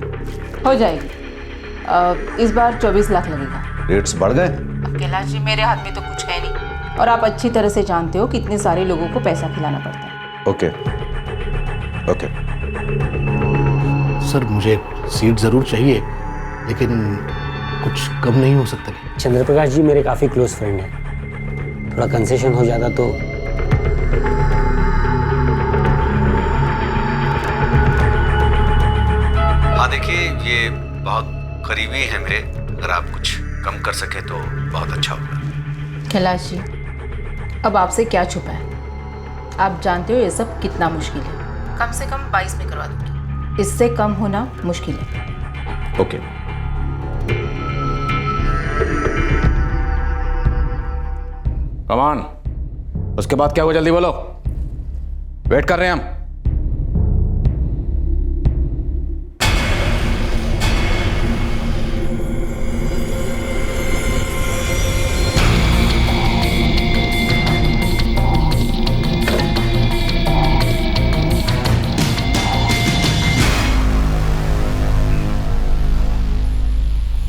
हो जाएगी। इस बार 24 लाख लगेगा। रेट्स बढ़ गए? अब कैलाश जी मेरे हाथ में तो कुछ है नहीं, और आप अच्छी तरह से जानते हो कितने सारे लोगों को पैसा खिलाना पड़ता है। Okay okay. सर मुझे सीट जरूर चाहिए, लेकिन कुछ कम नहीं हो सकता क्या? चंद्रप्रकाश जी मेरे काफ़ी क्लोज फ्रेंड हैं, थोड़ा कंसेशन हो जाता तो। हाँ देखिए, ये बहुत करीबी है मेरे, अगर आप कुछ कम कर सके तो बहुत अच्छा होगा। कैलाश जी अब आपसे क्या छुपा है, आप जानते हो ये सब कितना मुश्किल है। कम से कम 22 में करवा दूंगी, इससे कम होना मुश्किल है। ओके। कमान, उसके बाद क्या हुआ जल्दी बोलो, वेट कर रहे हैं हम।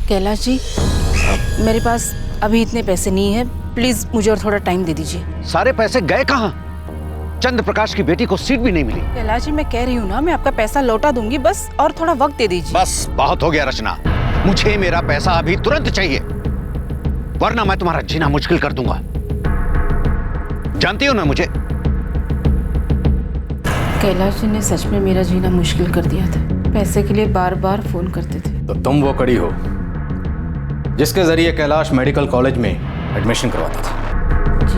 कैलाश जी मेरे पास अभी इतने पैसे नहीं है, प्लीज मुझे और थोड़ा टाइम दे दीजिए। सारे पैसे गए कहाँ? चंद्र प्रकाश की बेटी को सीट भी नहीं मिली। कैलाश जी मैं कह रही हूँ ना, मैं आपका पैसा लौटा दूंगी, बस और थोड़ा वक्त दे दीजिए। बस बहुत हो गया रचना, मुझे मेरा पैसा अभी तुरंत चाहिए, वरना मैं तुम्हारा जीना मुश्किल कर दूंगा। जानती हो ना मुझे। कैलाश जी ने सच में मेरा जीना मुश्किल कर दिया था, पैसे के लिए बार बार फोन करते थे। तो तुम वो कड़ी हो जिसके जरिए कैलाश मेडिकल कॉलेज में एडमिशन करवाता था। जी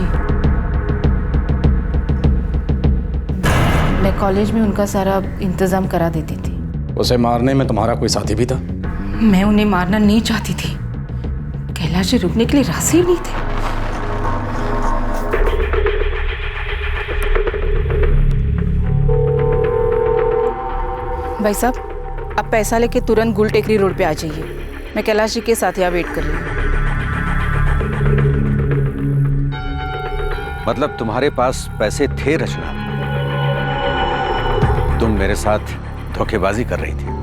मैं कॉलेज में उनका सारा इंतजाम करा देती थी। उसे मारने में तुम्हारा कोई साथी भी था? मैं उन्हें मारना नहीं चाहती थी, कैलाश जी रुकने के लिए राजी नहीं थे। भाई साहब अब पैसा लेके तुरंत गुल टेकरी रोड पे आ जाइए, मैं कैलाश जी के साथ यहाँ वेट कर रही हूँ। मतलब तुम्हारे पास पैसे थे रचना, तुम मेरे साथ धोखेबाजी कर रही थी।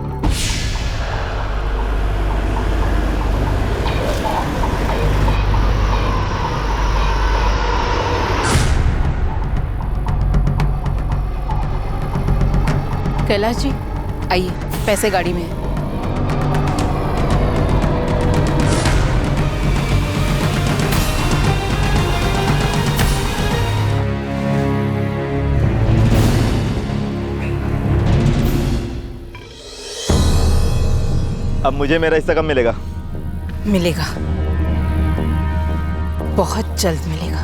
कैलाश जी आइए, पैसे गाड़ी में है। अब मुझे मेरा हिस्सा कब मिलेगा? मिलेगा, बहुत जल्द मिलेगा।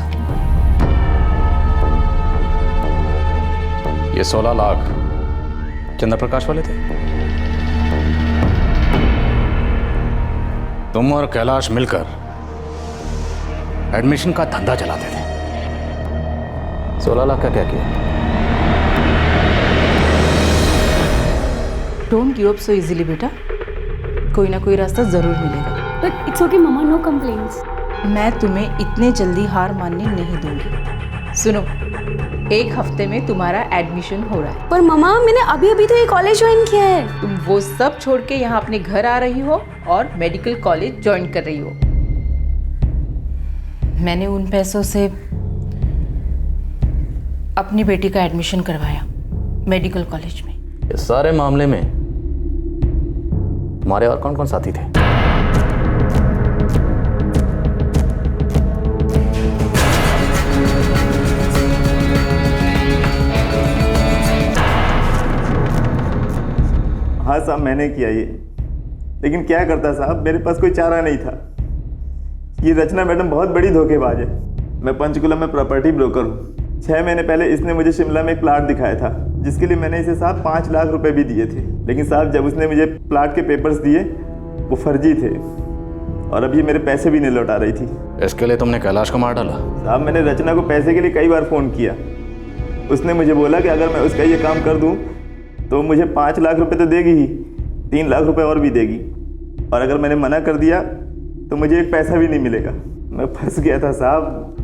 ये 16 लाख चंद्रप्रकाश वाले थे? तुम और कैलाश मिलकर एडमिशन का धंधा चलाते थे। 16 लाख का क्या किया? Don't give up so easily बेटा, कोई ना कोई रास्ता जरूर मिलेगा। But it's okay mumma, no complaints. मैं तुम्हें इतने जल्दी हार मानने नहीं दूंगी। सुनो, 1 हफ्ते में तुम्हारा एडमिशन हो रहा है। पर मम्मा मैंने अभी अभी तो ये कॉलेज ज्वाइन किया है। तुम वो सब छोड़ के यहाँ अपने घर आ रही हो और मेडिकल कॉलेज ज्वाइन कर रही हो। मैंने उन पैसों से अपनी बेटी का एडमिशन करवाया मेडिकल कॉलेज में। इस सारे मामले में तुम्हारे और कौन कौन साथी थे? हाँ साहब, मैंने किया ये, लेकिन क्या करता साहब, मेरे पास कोई चारा नहीं था। ये रचना मैडम बहुत बड़ी धोखेबाज है। मैं पंचकुला में प्रॉपर्टी ब्रोकर हूँ। 6 महीने पहले इसने मुझे शिमला में एक प्लाट दिखाया था, जिसके लिए मैंने इसे साहब 5 लाख रुपए भी दिए थे। लेकिन साहब जब उसने मुझे प्लाट के पेपर्स दिए वो फर्जी थे, और अब ये मेरे पैसे भी नहीं लौटा रही थी। इसके लिए तुमने कैलाश को मार डाला? साहब मैंने रचना को पैसे के लिए कई बार फ़ोन किया। उसने मुझे बोला कि अगर मैं उसका ये काम कर दूँ तो मुझे 5 लाख रुपए तो देगी ही, 3 लाख रुपए और भी देगी, और अगर मैंने मना कर दिया तो मुझे एक पैसा भी नहीं मिलेगा। मैं फंस गया था साहब,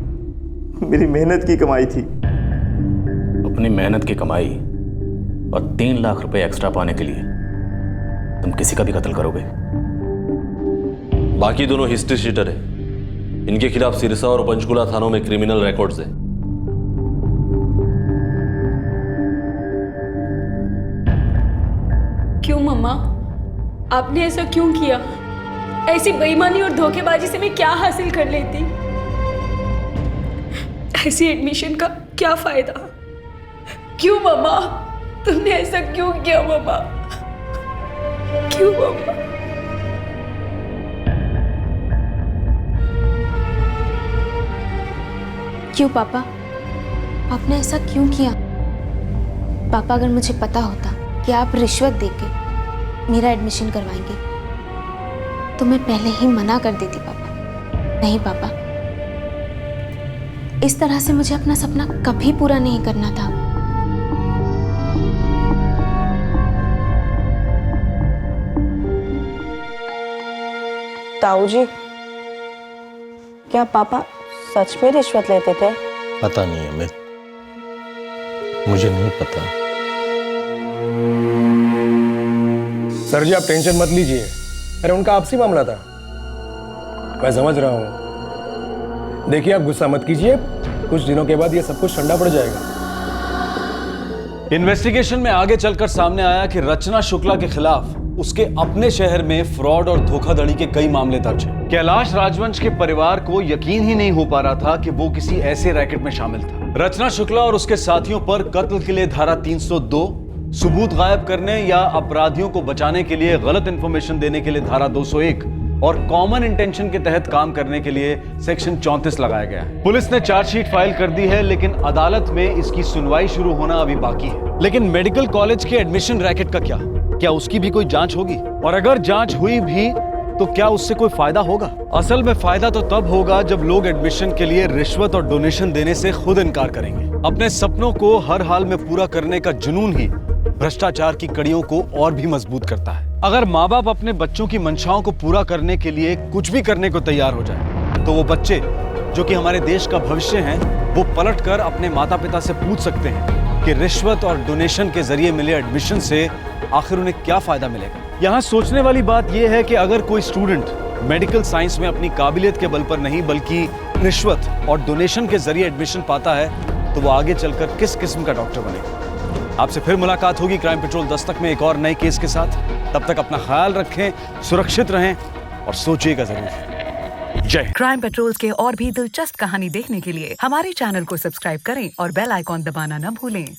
मेरी मेहनत की कमाई थी। अपनी मेहनत की कमाई और 3 लाख रुपए एक्स्ट्रा पाने के लिए तुम किसी का भी कत्ल करोगे? बाकी दोनों हिस्ट्री शीटर है, इनके खिलाफ सिरसा और पंचकुला थानों में क्रिमिनल रिकॉर्ड्स है। क्यों मम्मा, आपने ऐसा क्यों किया? ऐसी बेईमानी और धोखेबाजी से मैं क्या हासिल कर लेती? ऐसी एडमिशन का क्या फायदा? क्यों मम्मा, तुमने ऐसा क्यों किया मम्मा? क्यों मम्मा? क्यों पापा, आपने ऐसा क्यों किया? पापा, अगर मुझे पता होता कि आप रिश्वत देके मेरा एडमिशन करवाएंगे तो मैं पहले ही मना कर देती पापा। नहीं पापा, इस तरह से मुझे अपना सपना कभी पूरा नहीं करना था। ताऊ जी, क्या पापा सच में रिश्वत लेते थे? पता नहीं अमित, मुझे नहीं पता। सर जी आप टेंशन मत लीजिए, अरे उनका आपसी मामला था, मैं समझ रहा हूं। देखिए आप गुस्सा मत कीजिए, कुछ दिनों के बाद ये सब कुछ ठंडा पड़ जाएगा। इन्वेस्टिगेशन में आगे चलकर सामने आया कि रचना शुक्ला के खिलाफ उसके अपने शहर में फ्रॉड और धोखाधड़ी के कई मामले दर्ज हैं। कैलाश राजवंश के परिवार को यकीन ही नहीं हो पा रहा था कि वो किसी ऐसे रैकेट में शामिल था। रचना शुक्ला और उसके साथियों पर कत्ल के लिए धारा 302, सबूत गायब करने या अपराधियों को बचाने के लिए गलत इंफॉर्मेशन देने के लिए धारा 201 और कॉमन इंटेंशन के तहत काम करने के लिए सेक्शन 34 लगाया गया है। पुलिस ने चार्जशीट फाइल कर दी है, लेकिन अदालत में इसकी सुनवाई शुरू होना अभी बाकी है। लेकिन मेडिकल कॉलेज के एडमिशन रैकेट का क्या उसकी भी कोई जांच होगी? और अगर जांच हुई भी तो क्या उससे कोई फायदा होगा? असल में फायदा तो तब होगा जब लोग एडमिशन के लिए रिश्वत और डोनेशन देने से खुद इनकार करेंगे। अपने सपनों को हर हाल में पूरा करने का जुनून ही भ्रष्टाचार की कड़ियों को और भी मजबूत करता है। अगर माँ बाप अपने बच्चों की मंशाओं को पूरा करने के लिए कुछ भी करने को तैयार हो जाए तो वो बच्चे जो कि हमारे देश का भविष्य हैं, वो पलट कर अपने माता पिता से पूछ सकते हैं कि रिश्वत और डोनेशन के जरिए मिले एडमिशन से आखिर उन्हें क्या फायदा मिलेगा। यहाँ सोचने वाली बात यह है कि अगर कोई स्टूडेंट मेडिकल साइंस में अपनी काबिलियत के बल पर नहीं बल्कि रिश्वत और डोनेशन के जरिए एडमिशन पाता है तो वो आगे चलकर किस किस्म का डॉक्टर बनेगा। आपसे फिर मुलाकात होगी क्राइम पेट्रोल दस्तक में एक और नए केस के साथ। तब तक अपना ख्याल रखें, सुरक्षित रहें और सोचिएगा जरूर। जय। क्राइम पेट्रोल के और भी दिलचस्प कहानी देखने के लिए हमारे चैनल को सब्सक्राइब करें और बेल आइकॉन दबाना न भूलें।